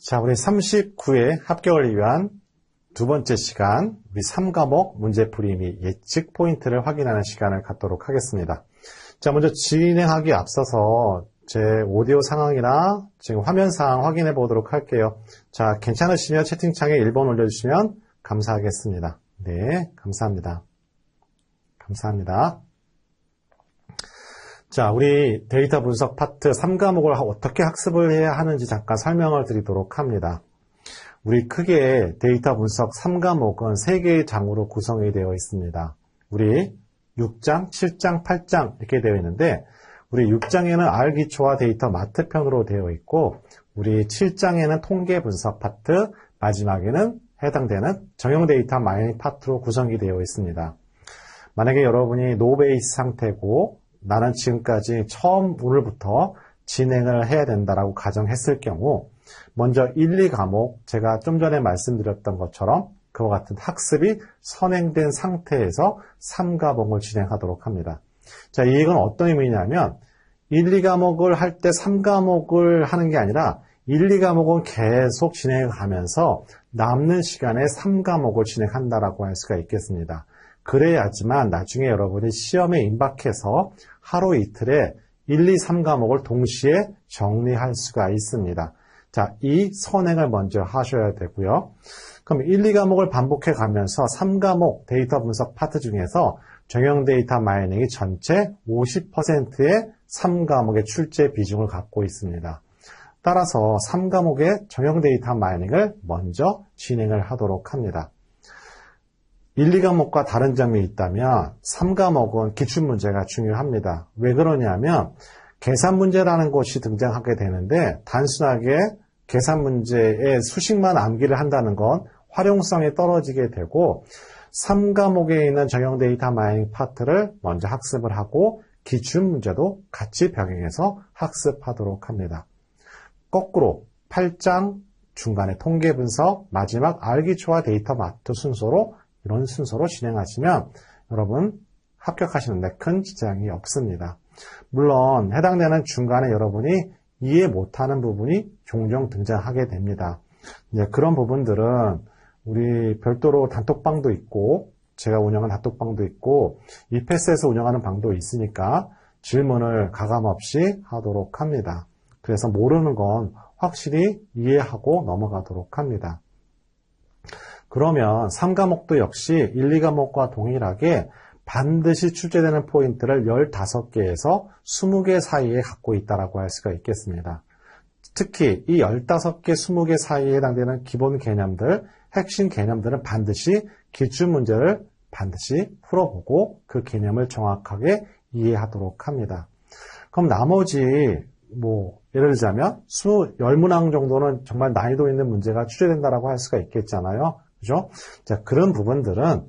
자, 우리 39회 합격을 위한 두 번째 시간, 우리 3과목 문제풀이 및 예측 포인트를 확인하는 시간을 갖도록 하겠습니다. 자, 먼저 진행하기 앞서서 제 오디오 상황이나 지금 화면 상황 확인해 보도록 할게요. 자, 괜찮으시면 채팅창에 1번 올려주시면 감사하겠습니다. 네, 감사합니다. 감사합니다. 자, 우리 데이터 분석 파트 3과목을 어떻게 학습을 해야 하는지 잠깐 설명을 드리도록 합니다. 우리 크게 데이터 분석 3과목은 3개의 장으로 구성이 되어 있습니다. 우리 6장, 7장, 8장 이렇게 되어 있는데 우리 6장에는 R 기초와 데이터 마트 편으로 되어 있고 우리 7장에는 통계 분석 파트, 마지막에는 해당되는 정형 데이터 마이닝 파트로 구성이 되어 있습니다. 만약에 여러분이 노베이스 상태고 나는 지금까지 오늘부터 진행을 해야 된다라고 가정했을 경우 먼저 1, 2과목 제가 좀 전에 말씀드렸던 것처럼 그와 같은 학습이 선행된 상태에서 3과목을 진행하도록 합니다. 자, 이 얘기는 어떤 의미냐면 1, 2과목을 할 때 3과목을 하는 게 아니라 1, 2과목은 계속 진행하면서 남는 시간에 3과목을 진행한다라고 할 수가 있겠습니다. 그래야지만 나중에 여러분이 시험에 임박해서 하루 이틀에 1, 2, 3과목을 동시에 정리할 수가 있습니다. 자, 이 선행을 먼저 하셔야 되고요. 그럼 1, 2과목을 반복해 가면서 3과목 데이터 분석 파트 중에서 정형 데이터 마이닝이 전체 50%의 3과목의 출제 비중을 갖고 있습니다. 따라서 3과목의 정형 데이터 마이닝을 먼저 진행을 하도록 합니다. 1, 2과목과 다른 점이 있다면 3과목은 기출문제가 중요합니다. 왜 그러냐면 계산 문제라는 것이 등장하게 되는데 단순하게 계산 문제의 수식만 암기를 한다는 건 활용성이 떨어지게 되고 3과목에 있는 정형 데이터 마이닝 파트를 먼저 학습을 하고 기출문제도 같이 병행해서 학습하도록 합니다. 거꾸로 8장 중간에 통계 분석, 마지막 R 기초와 데이터 마트 순서로 이런 순서로 진행하시면 여러분 합격하시는 데 큰 지장이 없습니다. 물론 해당되는 중간에 여러분이 이해 못하는 부분이 종종 등장하게 됩니다. 이제 그런 부분들은 우리 별도로 단톡방도 있고 제가 운영하는 단톡방도 있고 이패스에서 운영하는 방도 있으니까 질문을 가감없이 하도록 합니다. 그래서 모르는 건 확실히 이해하고 넘어가도록 합니다. 그러면 3과목도 역시 1, 2과목과 동일하게 반드시 출제되는 포인트를 15개에서 20개 사이에 갖고 있다고 할 수가 있겠습니다. 특히 이 15개, 20개 사이에 해당되는 기본 개념들, 핵심 개념들은 반드시 기출문제를 반드시 풀어보고 그 개념을 정확하게 이해하도록 합니다. 그럼 나머지 예를 들자면 10문항 정도는 정말 난이도 있는 문제가 출제된다고 할 수가 있겠잖아요. 그죠? 자, 그런 부분들은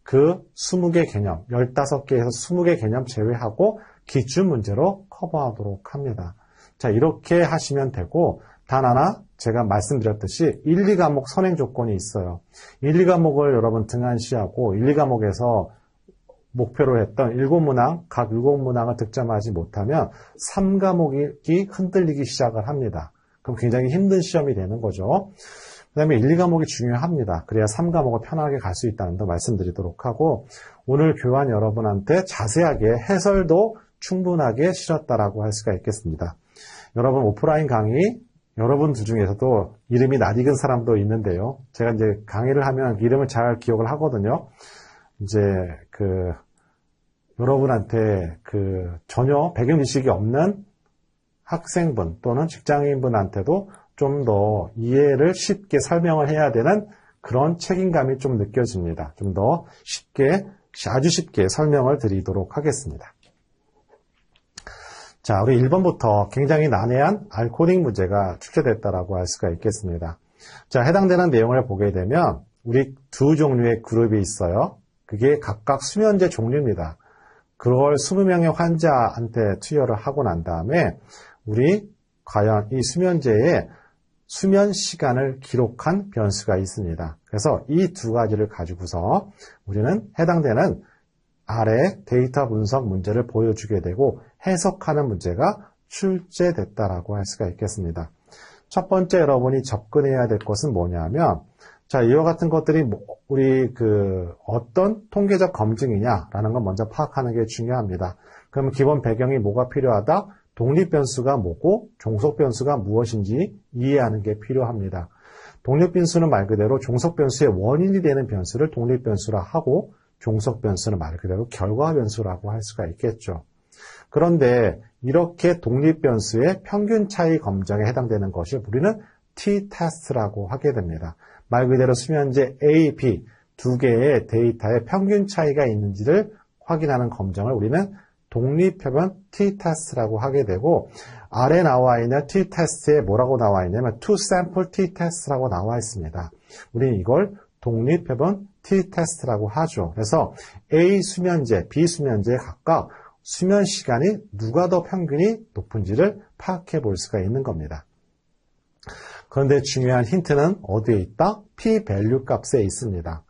그 20개 개념, 15개에서 20개 개념 제외하고 기출문제로 커버하도록 합니다. 자, 이렇게 하시면 되고, 단 하나 제가 말씀드렸듯이 1, 2과목 선행 조건이 있어요. 1, 2과목을 여러분 등한시하고 1, 2과목에서 목표로 했던 7문항, 각 7문항을 득점하지 못하면 3과목이 흔들리기 시작을 합니다. 그럼 굉장히 힘든 시험이 되는 거죠. 그 다음에 1, 2과목이 중요합니다. 그래야 3과목을 편하게 갈 수 있다는 거 말씀드리도록 하고 오늘 교환 여러분한테 자세하게 해설도 충분하게 실었다라고 할 수가 있겠습니다. 여러분 오프라인 강의 여러분들 중에서도 이름이 낯익은 사람도 있는데요. 제가 이제 강의를 하면 이름을 잘 기억을 하거든요. 이제 여러분한테 전혀 배경 지식이 없는 학생분 또는 직장인분한테도 좀 더 이해를 쉽게 설명을 해야 되는 그런 책임감이 좀 느껴집니다. 좀 더 쉽게, 아주 쉽게 설명을 드리도록 하겠습니다. 자, 우리 1번부터 굉장히 난해한 알코딩 문제가 출제됐다라고 할 수가 있겠습니다. 자, 해당되는 내용을 보게 되면 우리 두 종류의 그룹이 있어요. 그게 각각 수면제 종류입니다. 그걸 20명의 환자한테 투여를 하고 난 다음에 우리 과연 이 수면제에 수면 시간을 기록한 변수가 있습니다. 그래서 이 두 가지를 가지고서 우리는 해당되는 아래 데이터 분석 문제를 보여주게 되고 해석하는 문제가 출제됐다라고 할 수가 있겠습니다. 첫 번째 여러분이 접근해야 될 것은 뭐냐면, 자, 이와 같은 것들이 우리 어떤 통계적 검증이냐라는 걸 먼저 파악하는 게 중요합니다. 그러면 기본 배경이 뭐가 필요하다? 독립변수가 뭐고 종속변수가 무엇인지 이해하는 게 필요합니다. 독립변수는 말 그대로 종속변수의 원인이 되는 변수를 독립변수라 하고 종속변수는 말 그대로 결과변수라고 할 수가 있겠죠. 그런데 이렇게 독립변수의 평균 차이 검정에 해당되는 것이 우리는 t-test라고 하게 됩니다. 말 그대로 수면제 A, B 두 개의 데이터의 평균 차이가 있는지를 확인하는 검정을 우리는 독립표본 t-test라고 하게 되고, 아래 나와 있는 t-test에 뭐라고 나와 있냐면 two sample t-test라고 나와 있습니다. 우리는 이걸 독립표본 t-test라고 하죠. 그래서 A 수면제, B 수면제에 각각 수면 시간이 누가 더 평균이 높은지를 파악해 볼 수가 있는 겁니다. 그런데 중요한 힌트는 어디에 있다? p-value 값에 있습니다.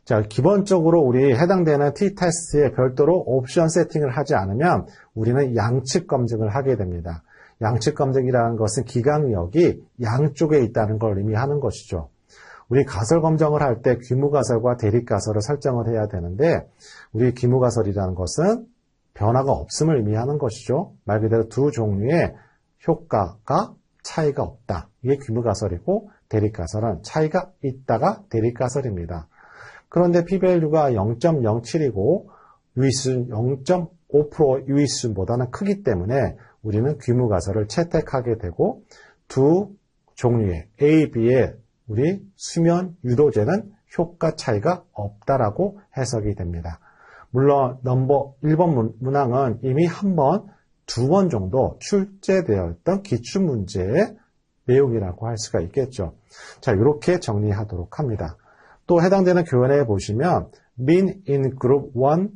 자, 기본적으로 우리 해당되는 t-test에 별도로 옵션 세팅을 하지 않으면 우리는 양측 검증을 하게 됩니다. 양측 검증이라는 것은 기강력이 양쪽에 있다는 걸 의미하는 것이죠. 우리 가설 검정을 할 때 귀무가설과 대립가설을 설정을 해야 되는데, 우리 귀무가설이라는 것은 변화가 없음을 의미하는 것이죠. 말 그대로 두 종류의 효과가 차이가 없다. 이게 귀무가설이고, 대립가설은 차이가 있다가 대립가설입니다. 그런데 p-value가 0.07이고 유의수는 0.5% 유의수보다는 크기 때문에 우리는 귀무가설을 채택하게 되고, 두 종류의 A, B의 우리 수면 유도제는 효과 차이가 없다라고 해석이 됩니다. 물론 넘버 1번 문항은 이미 두 번 정도 출제되어 있던 기출문제의 내용이라고 할 수가 있겠죠. 자, 이렇게 정리하도록 합니다. 또 해당되는 교원에 보시면 mean in group 1,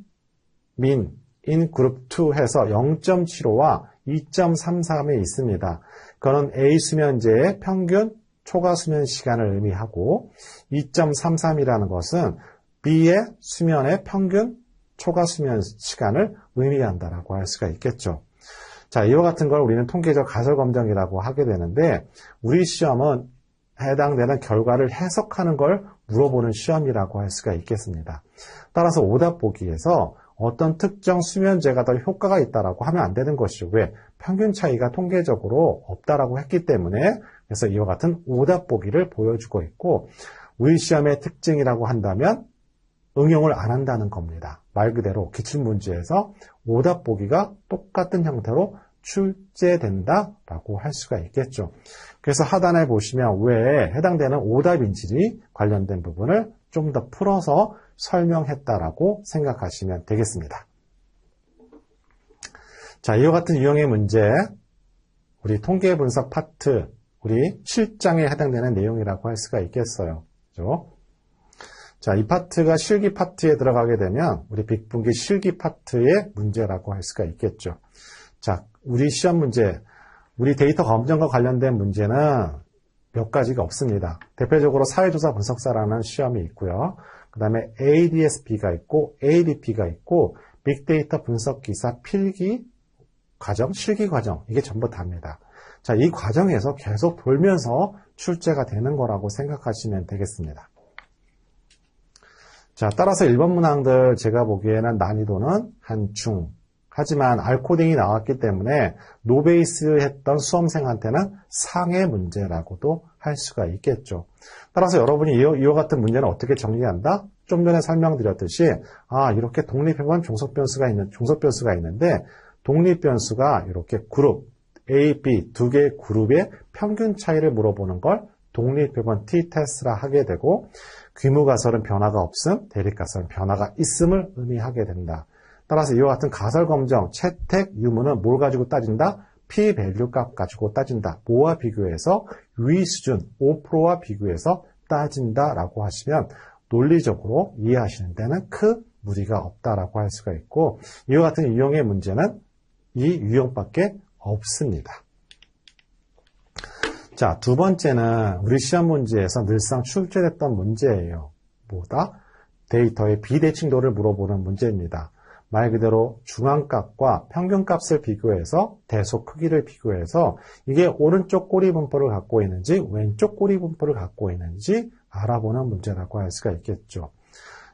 mean in group 2 해서 0.75와 2.33에 있습니다. 그건 A 수면제의 평균 초과 수면 시간을 의미하고, 2.33이라는 것은 B의 수면의 평균 초과 수면 시간을 의미한다라고 할 수가 있겠죠. 자, 이와 같은 걸 우리는 통계적 가설 검정이라고 하게 되는데, 우리 시험은 해당되는 결과를 해석하는 걸 물어보는 시험이라고 할 수가 있겠습니다. 따라서 오답 보기에서 어떤 특정 수면제가 더 효과가 있다라고 하면 안 되는 것이죠. 왜? 평균 차이가 통계적으로 없다라고 했기 때문에. 그래서 이와 같은 오답 보기를 보여주고 있고, 우리 시험의 특징이라고 한다면 응용을 안 한다는 겁니다. 말 그대로 기출문제에서 오답 보기가 똑같은 형태로 출제된다라고 할 수가 있겠죠. 그래서 하단에 보시면 왜 해당되는 오답인지 관련된 부분을 좀 더 풀어서 설명했다라고 생각하시면 되겠습니다. 자, 이와 같은 유형의 문제, 우리 통계 분석 파트, 우리 실장에 해당되는 내용이라고 할 수가 있겠어요. 그죠? 자, 이 파트가 실기 파트에 들어가게 되면 우리 빅분기 실기 파트의 문제라고 할 수가 있겠죠. 자, 우리 시험 문제, 우리 데이터 검정과 관련된 문제는 몇 가지가 없습니다. 대표적으로 사회조사 분석사라는 시험이 있고요. 그 다음에 ADS-B가 있고 ADP가 있고 빅데이터 분석기사 필기 과정, 실기 과정, 이게 전부 다입니다. 자, 이 과정에서 계속 돌면서 출제가 되는 거라고 생각하시면 되겠습니다. 자, 따라서 1번 문항들 제가 보기에는 난이도는 한 중. 하지만 알코딩이 나왔기 때문에 노베이스 했던 수험생한테는 상해 문제라고도 할 수가 있겠죠. 따라서 여러분이 이와 같은 문제는 어떻게 정리한다? 좀 전에 설명드렸듯이, 이렇게 독립표본 종속변수가 있는데, 독립변수가 이렇게 그룹, A, B 두 개의 그룹의 평균 차이를 물어보는 걸 독립표본 t-test라 하게 되고, 귀무가설은 변화가 없음, 대립가설은 변화가 있음을 의미하게 된다. 따라서 이와 같은 가설 검정, 채택, 유무는 뭘 가지고 따진다? p-value 값 가지고 따진다. 뭐와 비교해서? 유의 수준 5%와 비교해서 따진다라고 하시면 논리적으로 이해하시는 데는 큰 무리가 없다라고 할 수가 있고, 이와 같은 유형의 문제는 이 유형밖에 없습니다. 자, 두 번째는 우리 시험 문제에서 늘상 출제됐던 문제예요. 뭐다? 데이터의 비대칭도를 물어보는 문제입니다. 말 그대로 중앙값과 평균값을 비교해서 대소 크기를 비교해서 이게 오른쪽 꼬리 분포를 갖고 있는지 왼쪽 꼬리 분포를 갖고 있는지 알아보는 문제라고 할 수가 있겠죠.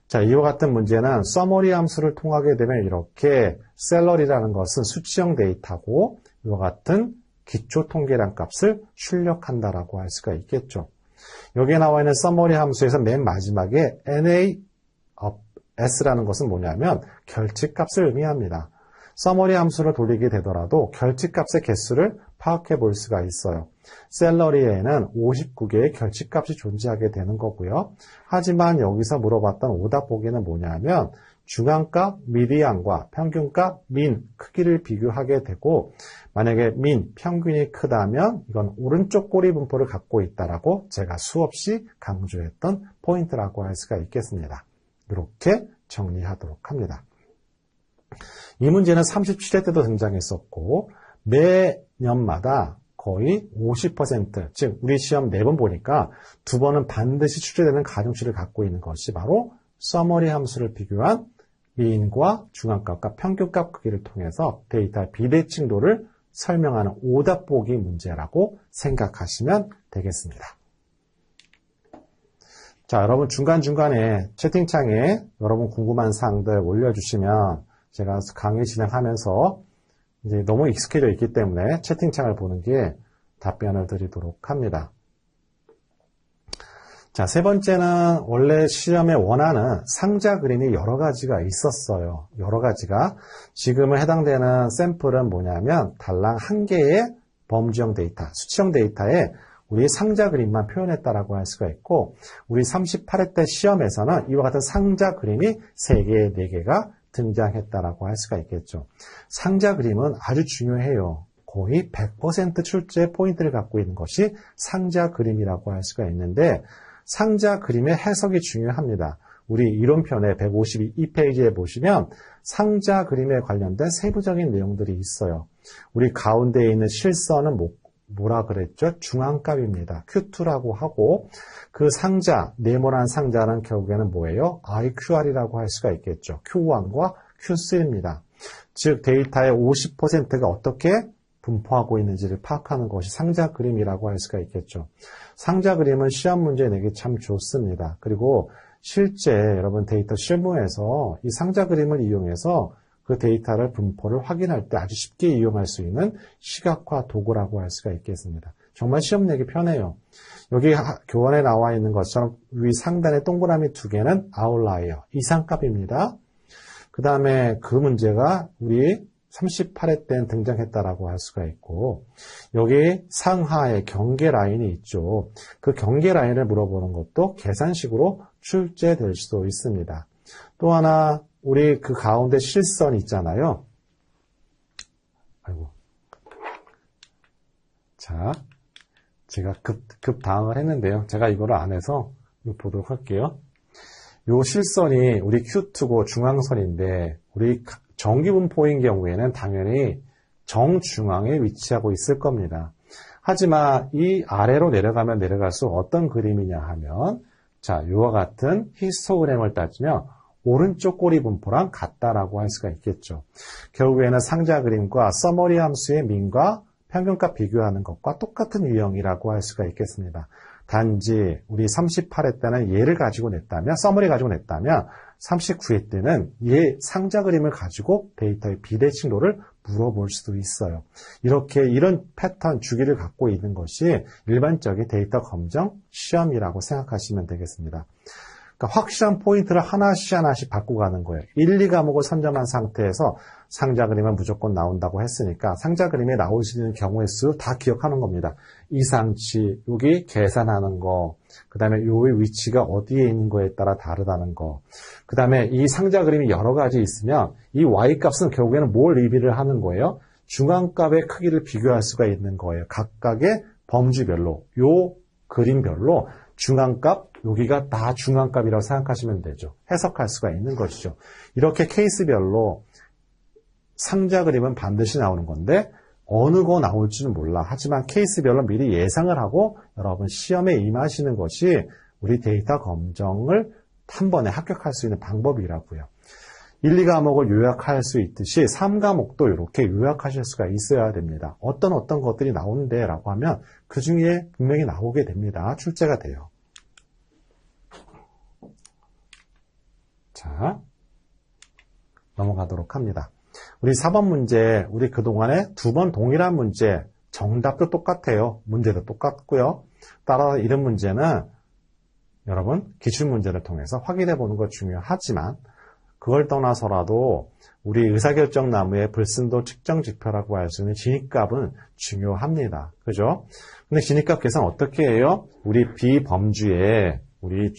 자, 이와 같은 문제는 서머리 함수를 통하게 되면 이렇게 셀러리라는 것은 수치형 데이터고 이와 같은 기초 통계량 값을 출력한다라고 할 수가 있겠죠. 여기에 나와 있는 서머리 함수에서 맨 마지막에 NAS라는 것은 뭐냐면 결집값을 의미합니다. 서머리 함수를 돌리게 되더라도 결집값의 개수를 파악해 볼 수가 있어요. 셀러리에는 59개의 결집값이 존재하게 되는 거고요. 하지만 여기서 물어봤던 오답 보기는 뭐냐면 중앙값 미디안과 평균값 민 크기를 비교하게 되고 만약에 민 평균이 크다면 이건 오른쪽 꼬리 분포를 갖고 있다라고 제가 수없이 강조했던 포인트라고 할 수가 있겠습니다. 이렇게 정리하도록 합니다. 이 문제는 37회 때도 등장했었고 매년마다 거의 50%, 즉 우리 시험 4번 보니까 2번은 반드시 출제되는 가중치를 갖고 있는 것이 바로 서머리 함수를 비교한 미인과 중앙값과 평균값 크기를 통해서 데이터의 비대칭도를 설명하는 오답 보기 문제라고 생각하시면 되겠습니다. 자, 여러분 중간중간에 채팅창에 여러분 궁금한 사항들 올려주시면 제가 강의 진행하면서 이제 너무 익숙해져 있기 때문에 채팅창을 보는 게 답변을 드리도록 합니다. 자, 세 번째는 원래 시험에 원하는 상자 그림이 여러 가지가 있었어요. 여러 가지가. 지금은 해당되는 샘플은 뭐냐면 달랑 한 개의 범주형 데이터, 수치형 데이터에 우리 상자 그림만 표현했다라고 할 수가 있고 우리 38회 때 시험에서는 이와 같은 상자 그림이 3개, 4개가 등장했다라고 할 수가 있겠죠. 상자 그림은 아주 중요해요. 거의 100% 출제 포인트를 갖고 있는 것이 상자 그림이라고 할 수가 있는데 상자 그림의 해석이 중요합니다. 우리 이론편의 152페이지에 보시면 상자 그림에 관련된 세부적인 내용들이 있어요. 우리 가운데에 있는 실선은 뭐라 그랬죠? 중앙값입니다. Q2라고 하고 그 상자, 네모난 상자는 결국에는 뭐예요? IQR이라고 할 수가 있겠죠. Q1과 Q3입니다. 즉 데이터의 50%가 어떻게 분포하고 있는지를 파악하는 것이 상자 그림이라고 할 수가 있겠죠. 상자 그림은 시험 문제 내기 참 좋습니다. 그리고 실제 여러분 데이터 실무에서 이 상자 그림을 이용해서 그 데이터를 분포를 확인할 때 아주 쉽게 이용할 수 있는 시각화 도구라고 할 수가 있겠습니다. 정말 시험 내기 편해요. 여기 교원에 나와 있는 것처럼 위 상단의 동그라미 2개는 아웃라이어, 이상값입니다. 그 다음에 그 문제가 우리 38회 때는 등장했다라고 할 수가 있고 여기 상하에 경계 라인이 있죠. 그 경계 라인을 물어보는 것도 계산식으로 출제될 수도 있습니다. 또 하나 우리 그 가운데 실선 있잖아요. 아이고. 자, 제가 급 당황을 했는데요. 제가 이거를 안 해서 보도록 할게요. 요 실선이 우리 Q2고 중앙선인데 우리 정기분포인 경우에는 당연히 정중앙에 위치하고 있을 겁니다. 하지만 이 아래로 내려가면 내려갈수록 어떤 그림이냐 하면 자, 이와 같은 히스토그램을 따지면 오른쪽 꼬리 분포랑 같다라고 할 수가 있겠죠. 결국에는 상자 그림과 서머리 함수의 민과 평균값 비교하는 것과 똑같은 유형이라고 할 수가 있겠습니다. 단지 우리 38회 때는 얘를 가지고 냈다면, 서머리 가지고 냈다면 39회 때는 얘 상자 그림을 가지고 데이터의 비대칭도를 물어볼 수도 있어요. 이렇게 이런 패턴 주기를 갖고 있는 것이 일반적인 데이터 검정 시험이라고 생각하시면 되겠습니다. 그러니까 확실한 포인트를 하나씩 바꾸고 가는 거예요. 1, 2과목을 선점한 상태에서 상자 그림은 무조건 나온다고 했으니까 상자 그림에 나올 수 있는 경우의 수 다 기억하는 겁니다. 이상치, 여기 계산하는 거, 그 다음에 요의 위치가 어디에 있는 거에 따라 다르다는 거, 그 다음에 이 상자 그림이 여러 가지 있으면 이 Y값은 결국에는 뭘 의미를 하는 거예요? 중앙값의 크기를 비교할 수가 있는 거예요. 각각의 범주별로, 요 그림별로 중앙값, 여기가 다 중앙값이라고 생각하시면 되죠. 해석할 수가 있는 것이죠. 이렇게 케이스별로 상자 그림은 반드시 나오는 건데 어느 거 나올지는 몰라. 하지만 케이스별로 미리 예상을 하고 여러분 시험에 임하시는 것이 우리 데이터 검정을 한 번에 합격할 수 있는 방법이라고요. 1, 2과목을 요약할 수 있듯이 3과목도 이렇게 요약하실 수가 있어야 됩니다. 어떤 것들이 나오는데 라고 하면 그 중에 분명히 나오게 됩니다. 출제가 돼요. 자, 넘어가도록 합니다. 우리 4번 문제, 우리 그동안에 2번 동일한 문제, 정답도 똑같아요. 문제도 똑같고요. 따라서 이런 문제는 여러분 기출문제를 통해서 확인해 보는 것 중요하지만 그걸 떠나서라도 우리 의사결정나무의 불순도 측정 지표라고 할 수 있는 진입값은 중요합니다. 그죠? 근데 진입값 계산 어떻게 해요? 우리 비범주의 우리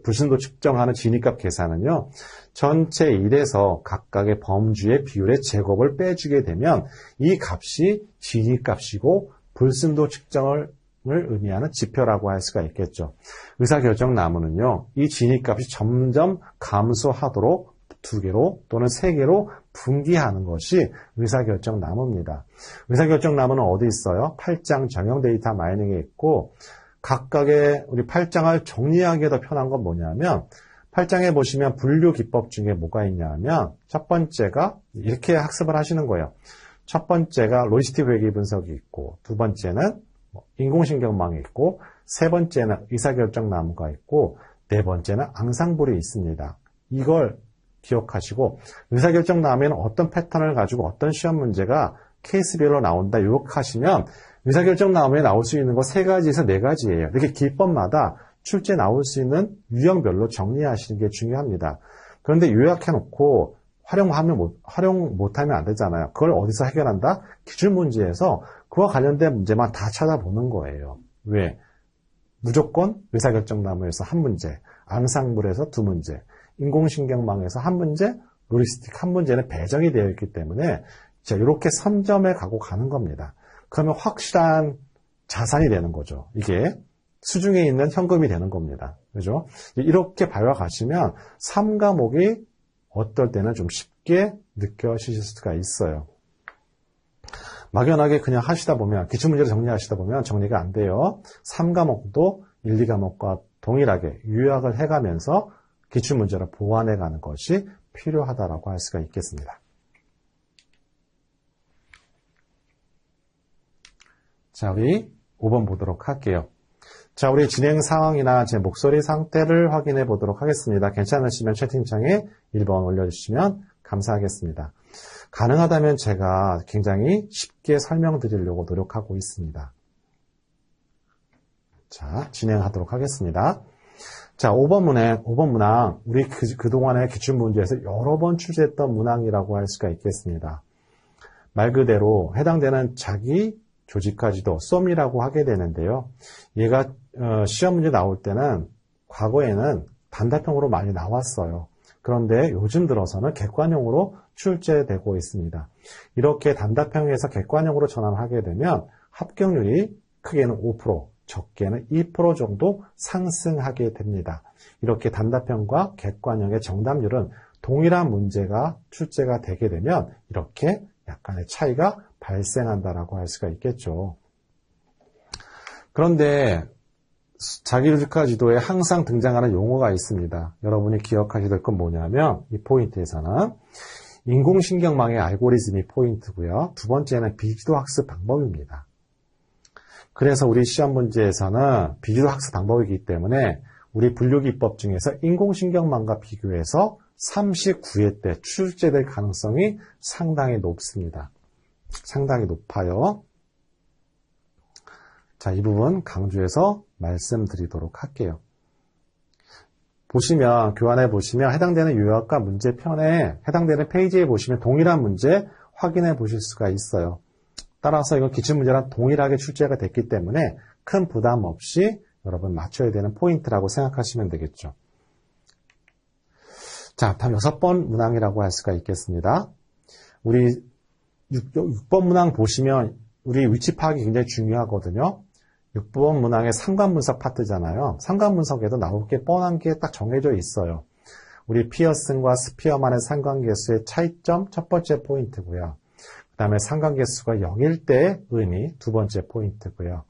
불순도 측정하는 진입값 계산은요. 전체 1에서 각각의 범주의 비율의 제곱을 빼주게 되면 이 값이 진입값이고 불순도 측정을 의미하는 지표라고 할 수가 있겠죠. 의사결정나무는요. 이 진입값이 점점 감소하도록 2개로 또는 3개로 분기하는 것이 의사결정나무입니다. 의사결정나무는 어디 있어요? 8장 정형 데이터 마이닝에 있고 각각의 우리 8장을 정리하기에 더 편한 건 뭐냐면 8장에 보시면 분류 기법 중에 뭐가 있냐면 첫 번째가 이렇게 학습을 하시는 거예요. 첫 번째가 로지스틱 회계 분석이 있고 두 번째는 인공신경망이 있고 세 번째는 의사결정나무가 있고 네 번째는 앙상블이 있습니다. 이걸 기억하시고 의사결정나무에는 어떤 패턴을 가지고 어떤 시험 문제가 케이스별로 나온다 요약하시면 의사결정나무에 나올 수 있는 거 3가지에서 4가지예요. 이렇게 기법마다 출제 나올 수 있는 유형별로 정리하시는 게 중요합니다. 그런데 요약해놓고 활용 못하면 안 되잖아요. 그걸 어디서 해결한다? 기출문제에서 그와 관련된 문제만 다 찾아보는 거예요. 왜? 무조건 의사결정나무에서 한 문제, 앙상블에서 2문제, 인공신경망에서 한 문제, 로지스틱 한 문제는 배정이 되어 있기 때문에 자, 이렇게 선점해 가고 가는 겁니다. 그러면 확실한 자산이 되는 거죠. 이게 수중에 있는 현금이 되는 겁니다. 그죠? 이렇게 봐가시면 3과목이 어떨 때는 좀 쉽게 느껴지실 수가 있어요. 막연하게 그냥 하시다 보면, 기출문제를 정리하시다 보면 정리가 안 돼요. 3과목도 1, 2과목과 동일하게 요약을 해가면서 기출문제를 보완해가는 것이 필요하다고 할 수가 있겠습니다. 자, 우리 5번 보도록 할게요. 자, 우리 진행 상황이나 제 목소리 상태를 확인해 보도록 하겠습니다. 괜찮으시면 채팅창에 1번 올려주시면 감사하겠습니다. 가능하다면 제가 굉장히 쉽게 설명드리려고 노력하고 있습니다. 자, 진행하도록 하겠습니다. 자, 5번 문항, 우리 그동안의 기출문제에서 여러 번 출제했던 문항이라고 할 수가 있겠습니다. 말 그대로 해당되는 자기 조직까지도 쏨이라고 하게 되는데요. 얘가 시험 문제 나올 때는 과거에는 단답형으로 많이 나왔어요. 그런데 요즘 들어서는 객관형으로 출제되고 있습니다. 이렇게 단답형에서 객관형으로 전환하게 되면 합격률이 크게는 5%, 적게는 2% 정도 상승하게 됩니다. 이렇게 단답형과 객관형의 정답률은 동일한 문제가 출제가 되게 되면 이렇게 약간의 차이가 발생한다라고 할 수가 있겠죠. 그런데 자기주가 지도에 항상 등장하는 용어가 있습니다. 여러분이 기억하셔야 될 건 뭐냐면 이 포인트에서는 인공신경망의 알고리즘이 포인트고요. 두 번째는 비지도 학습 방법입니다. 그래서 우리 시험 문제에서는 비지도 학습 방법이기 때문에 우리 분류기법 중에서 인공신경망과 비교해서 39회 때 출제될 가능성이 상당히 높습니다. 상당히 높아요. 자, 이 부분 강조해서 말씀드리도록 할게요. 보시면, 교환해 보시면 해당되는 요약과 문제편에 해당되는 페이지에 보시면 동일한 문제 확인해 보실 수가 있어요. 따라서 이건 기출문제랑 동일하게 출제가 됐기 때문에 큰 부담 없이 여러분 맞춰야 되는 포인트라고 생각하시면 되겠죠. 자, 다음 6번 문항이라고 할 수가 있겠습니다. 우리 6번 문항 보시면 우리 위치 파악이 굉장히 중요하거든요. 6번 문항의 상관분석 파트잖아요. 상관분석에도 나올 게 뻔한 게 딱 정해져 있어요. 우리 피어슨과 스피어만의 상관계수의 차이점 첫 번째 포인트고요. 그 다음에 상관계수가 0일 때의 의미 두 번째 포인트고요.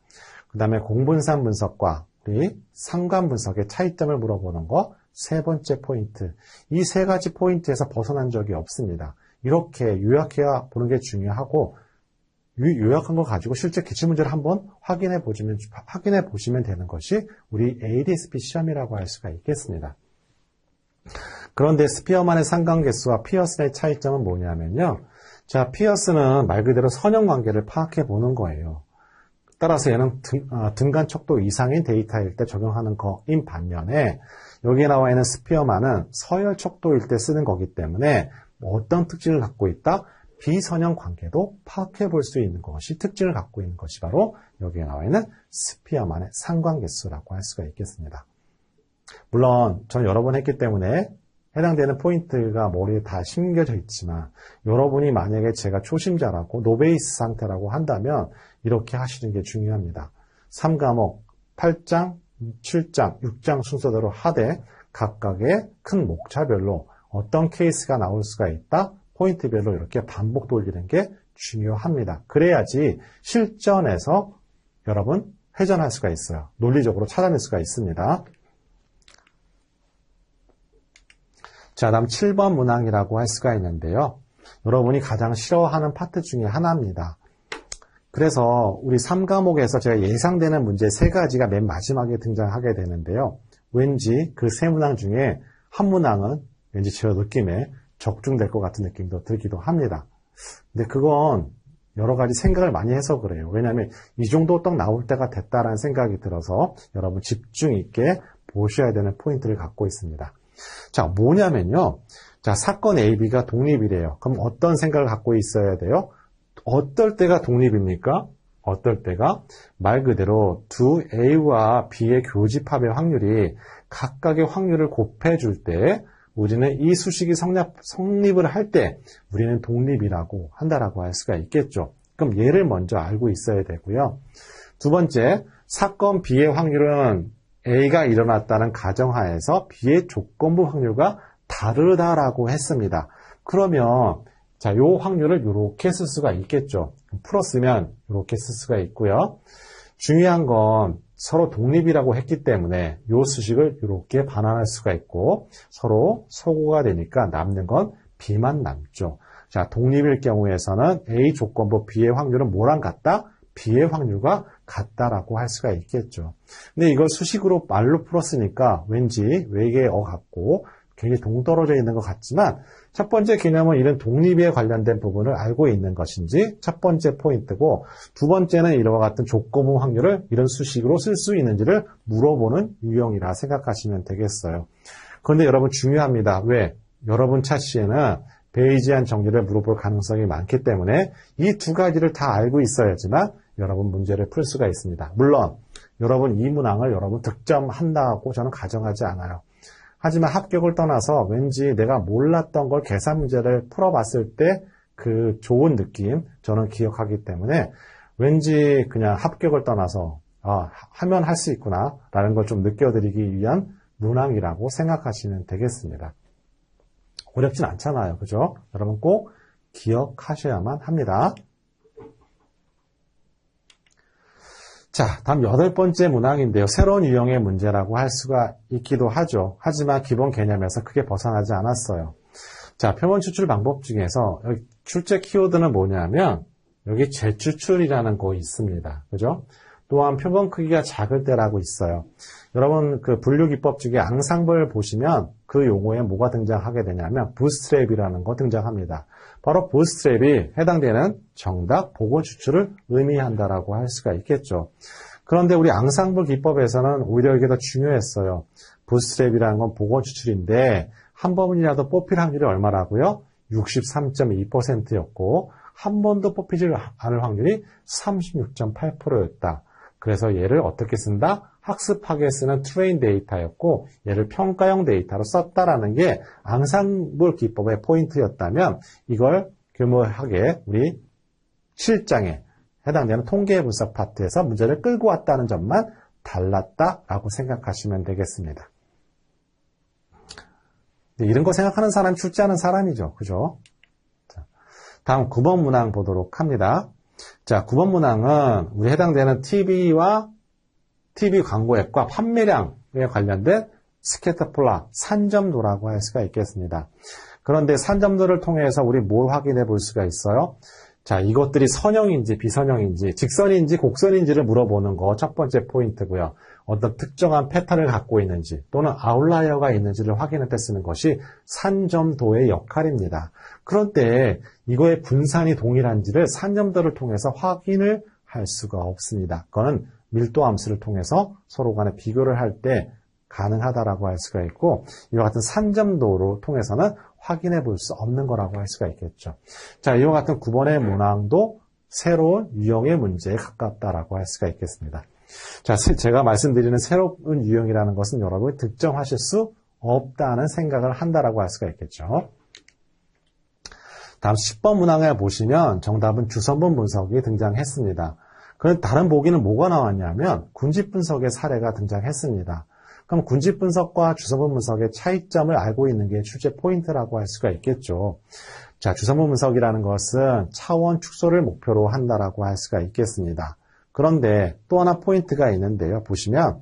그 다음에 공분산 분석과 우리 상관분석의 차이점을 물어보는 거 세 번째 포인트. 이 세 가지 포인트에서 벗어난 적이 없습니다. 이렇게 요약해 보는 게 중요하고, 요약한 걸 가지고 실제 기출문제를 한번 확인해 보시면 되는 것이 우리 ADS-B 시험이라고 할 수가 있겠습니다. 그런데 스피어만의 상관계수와 피어슨의 차이점은 뭐냐면요. 자, 피어슨은 말 그대로 선형관계를 파악해 보는 거예요. 따라서 얘는 등간 척도 이상인 데이터일 때 적용하는 거인 반면에 여기에 나와 있는 스피어만은 서열 척도일 때 쓰는 거기 때문에 어떤 특징을 갖고 있다? 비선형 관계도 파악해 볼 수 있는 것이 특징을 갖고 있는 것이 바로 여기에 나와 있는 스피어만의 상관계수라고 할 수가 있겠습니다. 물론 저는 여러 번 했기 때문에 해당되는 포인트가 머리에 다 심겨져 있지만 여러분이 만약에 제가 초심자라고 노베이스 상태라고 한다면 이렇게 하시는 게 중요합니다. 3과목 8장, 7장, 6장 순서대로 하되 각각의 큰 목차별로 어떤 케이스가 나올 수가 있다? 포인트별로 이렇게 반복 돌리는 게 중요합니다. 그래야지 실전에서 여러분 회전할 수가 있어요. 논리적으로 찾아낼 수가 있습니다. 자, 다음 7번 문항이라고 할 수가 있는데요. 여러분이 가장 싫어하는 파트 중에 하나입니다. 그래서 우리 3과목에서 제가 예상되는 문제 3가지가 맨 마지막에 등장하게 되는데요. 왠지 그 3문항 중에 한 문항은 왠지 제 느낌에 적중될 것 같은 느낌도 들기도 합니다. 근데 그건 여러 가지 생각을 많이 해서 그래요. 왜냐하면 이 정도 떡 나올 때가 됐다라는 생각이 들어서 여러분 집중 있게 보셔야 되는 포인트를 갖고 있습니다. 자, 뭐냐면요. 자, 사건 A, B가 독립이래요. 그럼 어떤 생각을 갖고 있어야 돼요? 어떨 때가 독립입니까? 어떨 때가? 말 그대로 두 A와 B의 교집합의 확률이 각각의 확률을 곱해줄 때 우리는 이 수식이 성립을 할 때 우리는 독립이라고 한다라고 할 수가 있겠죠. 그럼 얘를 먼저 알고 있어야 되고요. 두 번째, 사건 B의 확률은 A가 일어났다는 가정하에서 B의 조건부 확률과 다르다라고 했습니다. 그러면 자, 요 확률을 이렇게 쓸 수가 있겠죠. 풀었으면 이렇게 쓸 수가 있고요. 중요한 건 서로 독립이라고 했기 때문에 요 수식을 이렇게 반환할 수가 있고 서로 소거가 되니까 남는 건 B만 남죠. 자, 독립일 경우에서는 A 조건부 B의 확률은 뭐랑 같다? B의 확률과 같다라고 할 수가 있겠죠. 근데 이걸 수식으로 말로 풀었으니까 왠지 외계어 같고 굉장히 동떨어져 있는 것 같지만 첫 번째 개념은 이런 독립에 관련된 부분을 알고 있는 것인지 첫 번째 포인트고 두 번째는 이와 같은 조건부 확률을 이런 수식으로 쓸 수 있는지를 물어보는 유형이라 생각하시면 되겠어요. 그런데 여러분 중요합니다. 왜? 여러분 차시에는 베이지안 정리를 물어볼 가능성이 많기 때문에 이 두 가지를 다 알고 있어야지만 여러분 문제를 풀 수가 있습니다. 물론 여러분 이 문항을 여러분 득점한다고 저는 가정하지 않아요. 하지만 합격을 떠나서 왠지 내가 몰랐던 걸 계산 문제를 풀어봤을 때 그 좋은 느낌 저는 기억하기 때문에 왠지 그냥 합격을 떠나서 하면 할 수 있구나 라는 걸 좀 느껴드리기 위한 문항이라고 생각하시면 되겠습니다. 어렵진 않잖아요. 그죠? 여러분 꼭 기억하셔야만 합니다. 자, 다음 8번째 문항인데요. 새로운 유형의 문제라고 할 수가 있기도 하죠. 하지만 기본 개념에서 크게 벗어나지 않았어요. 자, 표본 추출 방법 중에서 여기 출제 키워드는 뭐냐면 여기 재추출이라는 거 있습니다. 그죠? 또한 표본 크기가 작을 때라고 있어요. 여러분 그 분류 기법 중에 앙상블 보시면 그 용어에 뭐가 등장하게 되냐면 부스트랩이라는 거 등장합니다. 바로 부스트랩이 해당되는 정답 보고 추출을 의미한다라고 할 수가 있겠죠. 그런데 우리 앙상블 기법에서는 오히려 이게 더 중요했어요. 부스트랩이라는 건 보고 추출인데 한 번이라도 뽑힐 확률이 얼마라고요? 63.2%였고 한 번도 뽑히지 않을 확률이 36.8%였다. 그래서 얘를 어떻게 쓴다? 학습하게 쓰는 트레인 데이터였고 얘를 평가형 데이터로 썼다라는 게 앙상블 기법의 포인트였다면 이걸 교묘하게 우리 7장에 해당되는 통계 분석 파트에서 문제를 끌고 왔다는 점만 달랐다라고 생각하시면 되겠습니다. 이런 거 생각하는 사람이 출제하는 사람이죠. 그죠? 자, 다음 9번 문항 보도록 합니다. 자, 9번 문항은 우리 해당되는 TV와 TV 광고 앱과 판매량에 관련된 스캐터플롯, 산점도라고 할 수가 있겠습니다. 그런데 산점도를 통해서 우리 뭘 확인해 볼 수가 있어요? 자, 이것들이 선형인지 비선형인지 직선인지 곡선인지를 물어보는 거 첫 번째 포인트고요. 어떤 특정한 패턴을 갖고 있는지 또는 아웃라이어가 있는지를 확인할 때 쓰는 것이 산점도의 역할입니다. 그런데 이거의 분산이 동일한지를 산점도를 통해서 확인을 할 수가 없습니다. 그거는 밀도 함수를 통해서 서로 간에 비교를 할 때 가능하다라고 할 수가 있고, 이와 같은 산점도로 통해서는 확인해 볼 수 없는 거라고 할 수가 있겠죠. 자, 이와 같은 9번의 문항도 새로운 유형의 문제에 가깝다라고 할 수가 있겠습니다. 자, 제가 말씀드리는 새로운 유형이라는 것은 여러분이 특정하실 수 없다는 생각을 한다라고 할 수가 있겠죠. 다음 10번 문항을 보시면 정답은 주성분 분석이 등장했습니다. 그런데 다른 보기는 뭐가 나왔냐면 군집 분석의 사례가 등장했습니다. 그럼 군집 분석과 주성분 분석의 차이점을 알고 있는 게 출제 포인트라고 할 수가 있겠죠. 자, 주성분 분석이라는 것은 차원 축소를 목표로 한다라고 할 수가 있겠습니다. 그런데 또 하나 포인트가 있는데요. 보시면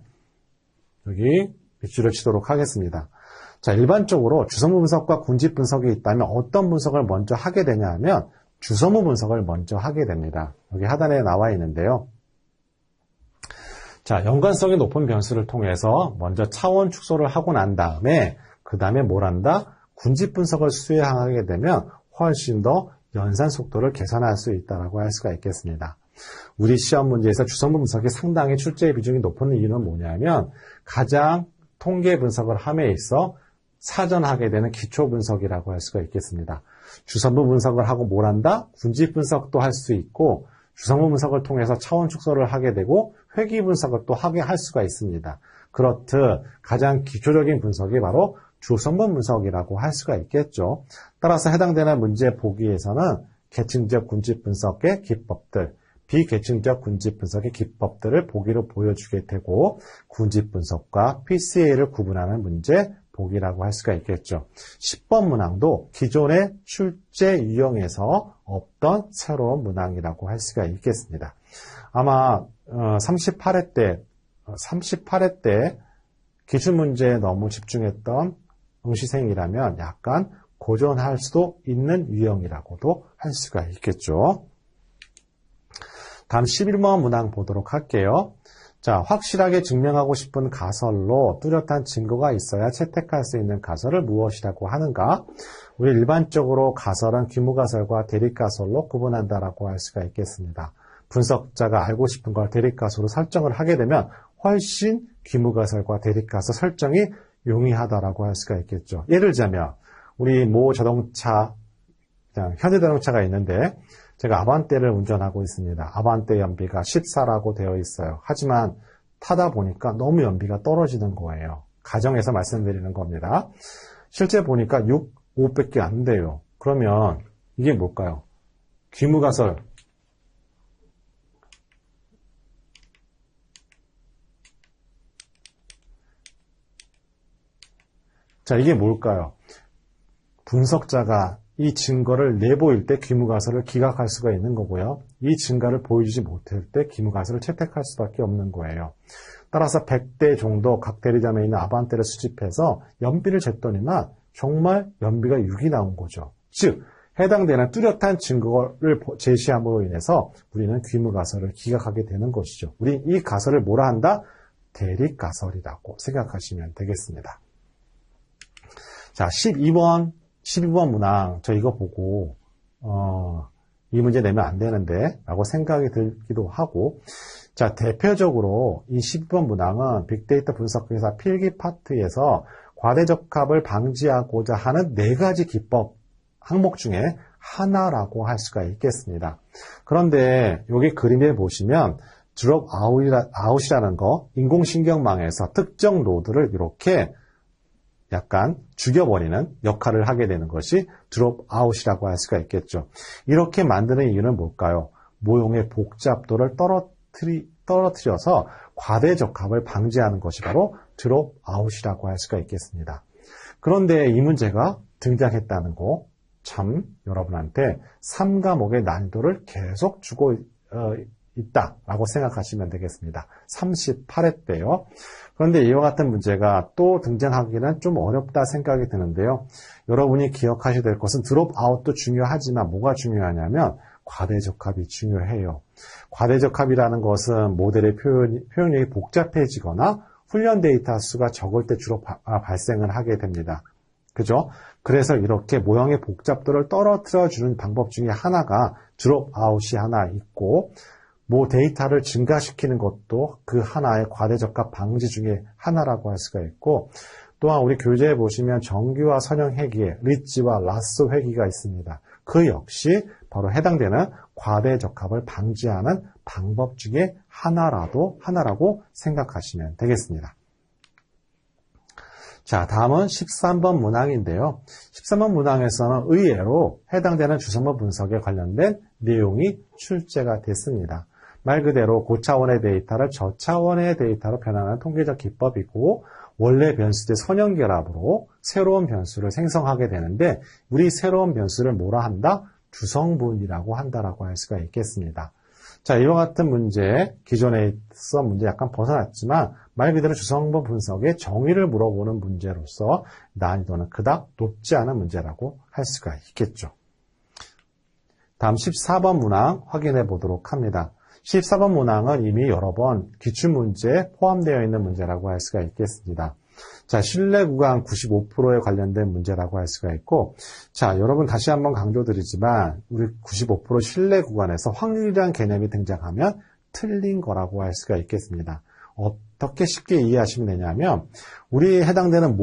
여기 밑줄을 치도록 하겠습니다. 자, 일반적으로 주성분 분석과 군집 분석이 있다면 어떤 분석을 먼저 하게 되냐 하면 주성분 분석을 먼저 하게 됩니다. 여기 하단에 나와 있는데요. 자, 연관성이 높은 변수를 통해서 먼저 차원 축소를 하고 난 다음에 그 다음에 뭘 한다? 군집 분석을 수행하게 되면 훨씬 더 연산 속도를 개선할 수 있다고 할 수가 있겠습니다. 우리 시험 문제에서 주성분 분석이 상당히 출제 비중이 높은 이유는 뭐냐면 가장 통계 분석을 함에 있어 사전하게 되는 기초 분석이라고 할 수가 있겠습니다. 주성분 분석을 하고 뭘 한다? 군집 분석도 할 수 있고 주성분 분석을 통해서 차원 축소를 하게 되고 회귀 분석을 또 하게 할 수가 있습니다. 그렇듯 가장 기초적인 분석이 바로 주성분 분석이라고 할 수가 있겠죠. 따라서 해당되는 문제 보기에서는 계층적 군집 분석의 기법들, 비계층적 군집 분석의 기법들을 보기로 보여주게 되고 군집 분석과 PCA를 구분하는 문제 보기라고 할 수가 있겠죠. 10번 문항도 기존의 출제 유형에서 없던 새로운 문항이라고 할 수가 있겠습니다. 아마 38회 때 기출문제에 너무 집중했던 응시생이라면 약간 고전할 수도 있는 유형이라고도 할 수가 있겠죠. 다음 11번 문항 보도록 할게요. 자, 확실하게 증명하고 싶은 가설로 뚜렷한 증거가 있어야 채택할 수 있는 가설을 무엇이라고 하는가? 우리 일반적으로 가설은 귀무가설과 대립가설로 구분한다라고 할 수가 있겠습니다. 분석자가 알고 싶은 걸 대립가설로 설정을 하게 되면 훨씬 귀무가설과 대립가설 설정이 용이하다라고 할 수가 있겠죠. 예를 들자면 우리 모 자동차, 현대자동차가 있는데 제가 아반떼를 운전하고 있습니다. 아반떼 연비가 14라고 되어 있어요. 하지만 타다 보니까 너무 연비가 떨어지는 거예요. 가정에서 말씀드리는 겁니다. 실제 보니까 6, 5밖에 안 돼요. 그러면 이게 뭘까요? 귀무가설. 자, 이게 뭘까요? 분석자가 이 증거를 내보일 때 귀무가설을 기각할 수가 있는 거고요. 이 증거를 보여주지 못할 때 귀무가설을 채택할 수밖에 없는 거예요. 따라서 100대 정도 각 대리점에 있는 아반떼를 수집해서 연비를 쟀더니만 정말 연비가 6이 나온 거죠. 즉 해당되는 뚜렷한 증거를 제시함으로 인해서 우리는 귀무가설을 기각하게 되는 것이죠. 우리 이 가설을 뭐라 한다? 대립가설이라고 생각하시면 되겠습니다. 자, 12번 문항, 저 이거 보고, 이 문제 내면 안 되는데, 라고 생각이 들기도 하고, 자, 대표적으로 이 12번 문항은 빅데이터 분석회사 필기 파트에서 과대적합을 방지하고자 하는 4가지 기법 항목 중에 하나라고 할 수가 있겠습니다. 그런데 여기 그림에 보시면, 드롭 아웃이라는 거, 인공신경망에서 특정 노드를 이렇게 약간 죽여버리는 역할을 하게 되는 것이 드롭 아웃이라고 할 수가 있겠죠. 이렇게 만드는 이유는 뭘까요? 모형의 복잡도를 떨어뜨려서 과대적합을 방지하는 것이 바로 드롭 아웃이라고 할 수가 있겠습니다. 그런데 이 문제가 등장했다는 거 참 여러분한테 3과목의 난이도를 계속 주고 있다라고 생각하시면 되겠습니다. 38회 때요. 그런데 이와 같은 문제가 또 등장하기는 좀 어렵다 생각이 드는데요. 여러분이 기억하셔야 될 것은 드롭아웃도 중요하지만 뭐가 중요하냐면 과대적합이 중요해요. 과대적합이라는 것은 모델의 표현력이 복잡해지거나 훈련 데이터 수가 적을 때 주로 발생을 하게 됩니다. 그죠? 그래서 이렇게 모형의 복잡도를 떨어뜨려주는 방법 중에 하나가 드롭아웃이 하나 있고, 데이터를 증가시키는 것도 그 하나의 과대적합 방지 중에 하나라고 할 수가 있고, 또한 우리 교재에 보시면 정규와 선형 회기에 리치와 라쏘 회기가 있습니다. 그 역시 바로 해당되는 과대적합을 방지하는 방법 중에 하나라고 생각하시면 되겠습니다. 자, 다음은 13번 문항인데요. 13번 문항에서는 의외로 해당되는 주성모 분석에 관련된 내용이 출제가 됐습니다. 말 그대로 고차원의 데이터를 저차원의 데이터로 변환하는 통계적 기법이고, 원래 변수의 선형결합으로 새로운 변수를 생성하게 되는데, 우리 새로운 변수를 뭐라 한다? 주성분이라고 한다라고 할 수가 있겠습니다. 자, 이와 같은 문제, 기존에 있던 문제 약간 벗어났지만 말 그대로 주성분 분석의 정의를 물어보는 문제로서 난이도는 그닥 높지 않은 문제라고 할 수가 있겠죠. 다음 14번 문항 확인해 보도록 합니다. 14번 문항은 이미 여러 번 기출문제에 포함되어 있는 문제라고 할 수가 있겠습니다. 자, 신뢰 구간 95%에 관련된 문제라고 할 수가 있고, 자, 여러분 다시 한번 강조드리지만 우리 95% 신뢰 구간에서 확률이라는 개념이 등장하면 틀린 거라고 할 수가 있겠습니다. 어떻게 쉽게 이해하시면 되냐면, 우리에 해당되는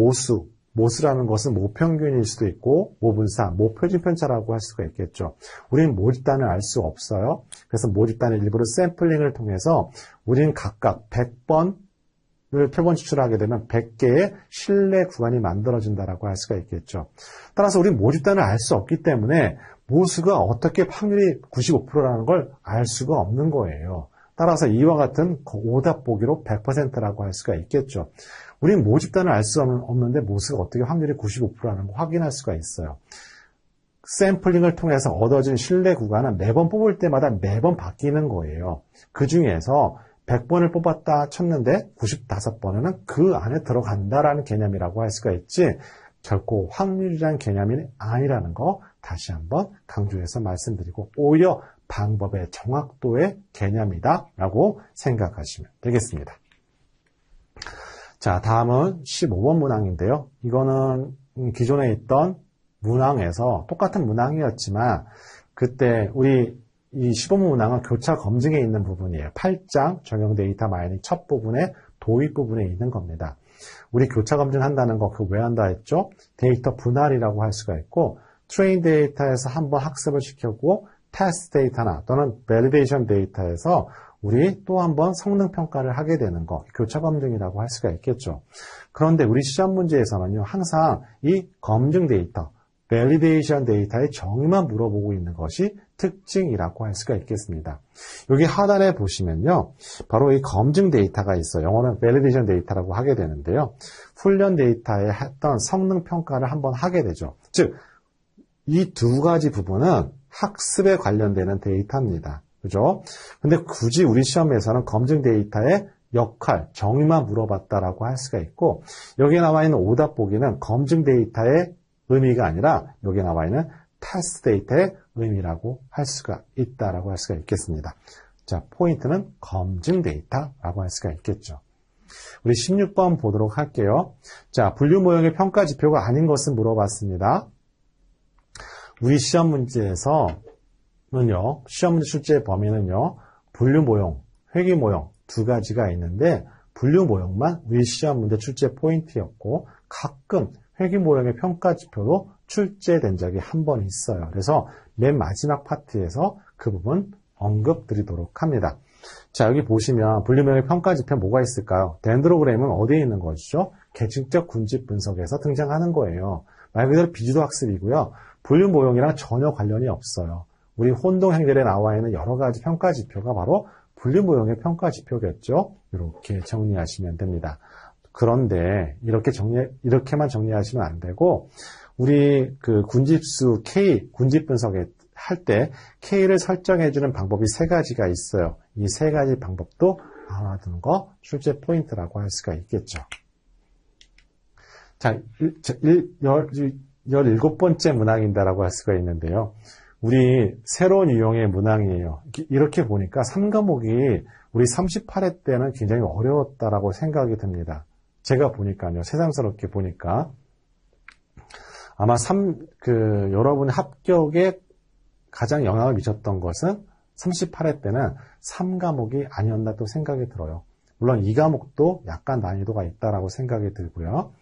모수라는 것은 모평균일 수도 있고 모분사, 모표준편차라고 할 수가 있겠죠. 우리는 모집단을 알 수 없어요. 그래서 모집단의 일부를 샘플링을 통해서 우리는 각각 100번을 표본 추출하게 되면 100개의 신뢰 구간이 만들어진다라고 할 수가 있겠죠. 따라서 우리는 모집단을 알 수 없기 때문에 모수가 어떻게 확률이 95%라는 걸 알 수가 없는 거예요. 따라서 이와 같은 오답 보기로 100%라고 할 수가 있겠죠. 우리는 모집단을 알 수 없는데 모수가 어떻게 확률이 95%라는 걸 확인할 수가 있어요. 샘플링을 통해서 얻어진 신뢰 구간은 매번 뽑을 때마다 매번 바뀌는 거예요. 그 중에서 100번을 뽑았다 쳤는데 95번에는 그 안에 들어간다라는 개념이라고 할 수가 있지, 결코 확률이라는 개념이 아니라는 거 다시 한번 강조해서 말씀드리고, 오히려 방법의 정확도의 개념이다라고 생각하시면 되겠습니다. 자, 다음은 15번 문항인데요. 이거는 기존에 있던 문항에서 똑같은 문항이었지만 그때 우리 이 15번 문항은 교차 검증에 있는 부분이에요. 8장 적용 데이터 마이닝 첫 부분에 도입 부분에 있는 겁니다. 우리 교차 검증한다는 거 그거 왜 한다 했죠? 데이터 분할이라고 할 수가 있고, 트레인 데이터에서 한번 학습을 시켰고 테스트 데이터나 또는 밸리데이션 데이터에서 우리 또 한번 성능 평가를 하게 되는 거, 교차 검증이라고 할 수가 있겠죠. 그런데 우리 시험 문제에서는요, 항상 이 검증 데이터, 밸리데이션 데이터의 정의만 물어보고 있는 것이 특징이라고 할 수가 있겠습니다. 여기 하단에 보시면요, 바로 이 검증 데이터가 있어요. 영어는 밸리데이션 데이터라고 하게 되는데요. 훈련 데이터에 했던 성능 평가를 한번 하게 되죠. 즉, 이 두 가지 부분은 학습에 관련되는 데이터입니다. 그죠? 근데 굳이 우리 시험에서는 검증 데이터의 역할, 정의만 물어봤다라고 할 수가 있고, 여기에 나와 있는 오답 보기는 검증 데이터의 의미가 아니라 여기에 나와 있는 테스트 데이터의 의미라고 할 수가 있다라고 할 수가 있겠습니다. 자, 포인트는 검증 데이터라고 할 수가 있겠죠. 우리 16번 보도록 할게요. 자, 분류 모형의 평가 지표가 아닌 것은 물어봤습니다. 우리 시험 문제에서는요, 시험 문제 출제 범위는요, 분류 모형, 회귀 모형 두 가지가 있는데, 분류 모형만 우리 시험 문제 출제 포인트였고, 가끔 회귀 모형의 평가 지표도 출제된 적이 한 번 있어요. 그래서 맨 마지막 파트에서 그 부분 언급드리도록 합니다. 자, 여기 보시면 분류 모형의 평가 지표 뭐가 있을까요? 덴드로그램은 어디에 있는 것이죠? 계층적 군집 분석에서 등장하는 거예요. 말 그대로 비주도 학습이고요. 분류 모형이랑 전혀 관련이 없어요. 우리 혼동 행렬에 나와 있는 여러 가지 평가 지표가 바로 분류 모형의 평가 지표겠죠? 이렇게 정리하시면 됩니다. 그런데 이렇게만 정리하시면 안 되고, 우리 그 군집수 K, 군집 분석에 할 때 K를 설정해주는 방법이 세 가지가 있어요. 이 세 가지 방법도 알아두는 거 출제 포인트라고 할 수가 있겠죠. 자, 17번째 문항인다라고 할 수가 있는데요. 우리 새로운 유형의 문항이에요. 이렇게 보니까 3과목이 우리 38회 때는 굉장히 어려웠다라고 생각이 듭니다. 제가 보니까요. 새삼스럽게 보니까. 아마 여러분 합격에 가장 영향을 미쳤던 것은 38회 때는 3과목이 아니었나 또 생각이 들어요. 물론 2과목도 약간 난이도가 있다라고 생각이 들고요.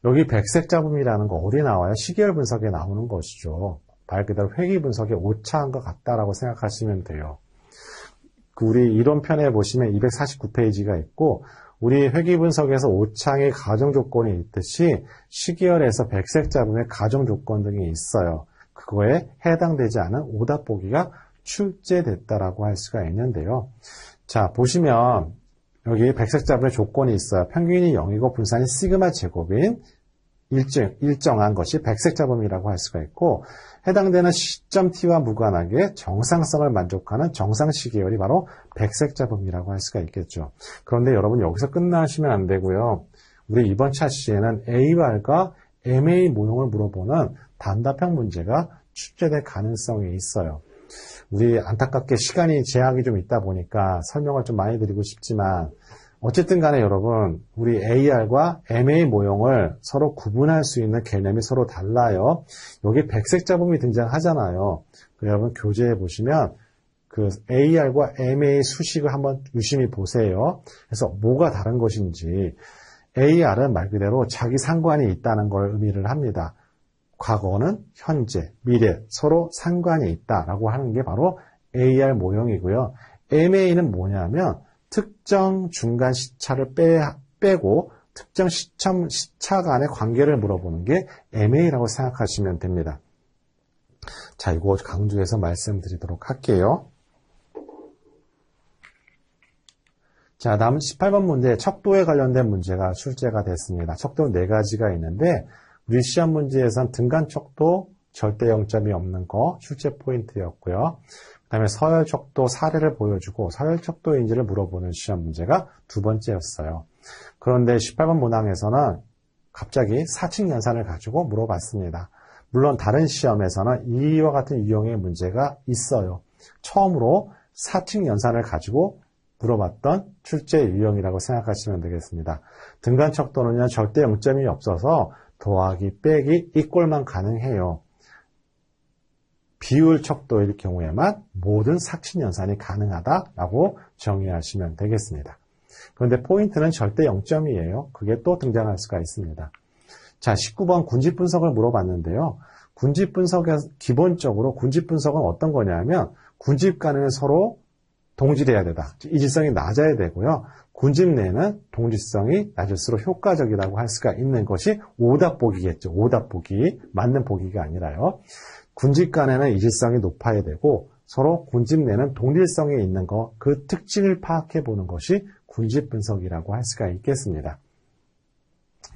여기 백색 잡음이라는 거 어디 나와요? 시계열 분석에 나오는 것이죠. 말 그대로 회귀 분석에 오차한 것 같다라고 생각하시면 돼요. 우리 이론편에 보시면 249페이지가 있고 우리 회귀 분석에서 오차의 가정 조건이 있듯이 시계열에서 백색 잡음의 가정 조건 등이 있어요. 그거에 해당되지 않은 오답 보기가 출제됐다라고 할 수가 있는데요. 자, 보시면 여기 백색 잡음의 조건이 있어요. 평균이 0이고 분산이 시그마 제곱인 일정한 것이 백색 잡음이라고 할 수가 있고 해당되는 시점 t와 무관하게 정상성을 만족하는 정상 시계열이 바로 백색 잡음이라고 할 수가 있겠죠. 그런데 여러분 여기서 끝나시면 안 되고요. 우리 이번 차시에는 AR과 MA 모형을 물어보는 단답형 문제가 출제될 가능성이 있어요. 우리 안타깝게 시간이 제약이 좀 있다 보니까 설명을 좀 많이 드리고 싶지만 어쨌든 간에 여러분 우리 AR과 MA 모형을 서로 구분할 수 있는 개념이 서로 달라요. 여기 백색 잡음이 등장하잖아요. 여러분 교재에 보시면 그 AR과 MA 수식을 한번 유심히 보세요. 그래서 뭐가 다른 것인지 AR은 말 그대로 자기 상관이 있다는 걸 의미를 합니다. 과거는 현재, 미래 서로 상관이 있다라고 하는 게 바로 AR 모형이고요. MA는 뭐냐면 특정 중간 시차를 빼고 특정 시차 간의 관계를 물어보는 게 MA라고 생각하시면 됩니다. 자, 이거 강조해서 말씀드리도록 할게요. 자, 다음 18번 문제, 척도에 관련된 문제가 출제가 됐습니다. 척도는 4가지가 있는데 우리 시험 문제에선 등간 척도 절대 0점이 없는 거 출제 포인트였고요. 그 다음에 서열 척도 사례를 보여주고 서열 척도인지를 물어보는 시험 문제가 2번째였어요. 그런데 18번 문항에서는 갑자기 사칙 연산을 가지고 물어봤습니다. 물론 다른 시험에서는 이와 같은 유형의 문제가 있어요. 처음으로 사칙 연산을 가지고 물어봤던 출제 유형이라고 생각하시면 되겠습니다. 등간 척도는요 절대 0점이 없어서 더하기 빼기 이꼴만 가능해요. 비율 척도일 경우에만 모든 사칙 연산이 가능하다라고 정의하시면 되겠습니다. 그런데 포인트는 절대 0점이에요. 그게 또 등장할 수가 있습니다. 자, 19번 군집 분석을 물어봤는데요. 군집 분석에서 기본적으로 군집 분석은 어떤 거냐면 군집 간에는 서로 동질해야 되다. 이질성이 낮아야 되고요. 군집 내는 동질성이 낮을수록 효과적이라고 할 수가 있는 것이 오답 보기겠죠. 오답 보기. 맞는 보기가 아니라요. 군집 간에는 이질성이 높아야 되고 서로 군집 내는 동질성이 있는 것, 그 특징을 파악해 보는 것이 군집 분석이라고 할 수가 있겠습니다.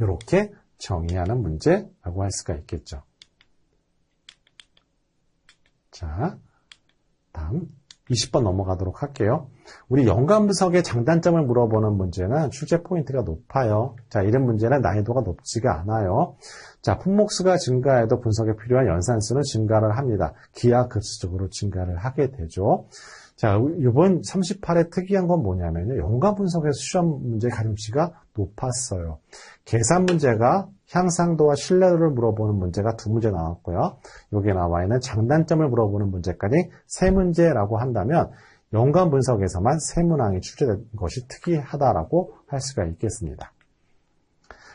이렇게 정의하는 문제라고 할 수가 있겠죠. 자, 다음 20번 넘어가도록 할게요. 우리 연관 분석의 장단점을 물어보는 문제는 출제 포인트가 높아요. 자, 이런 문제는 난이도가 높지가 않아요. 자, 품목수가 증가해도 분석에 필요한 연산수는 증가를 합니다. 기하급수적으로 증가를 하게 되죠. 자, 이번 38회 특이한 건 뭐냐면요. 연관 분석에서 시험 문제 가중치가 높았어요. 계산 문제가 향상도와 신뢰도를 물어보는 문제가 2문제 나왔고요. 여기에 나와 있는 장단점을 물어보는 문제까지 3문제라고 한다면 연관 분석에서만 3문항이 출제된 것이 특이하다라고 할 수가 있겠습니다.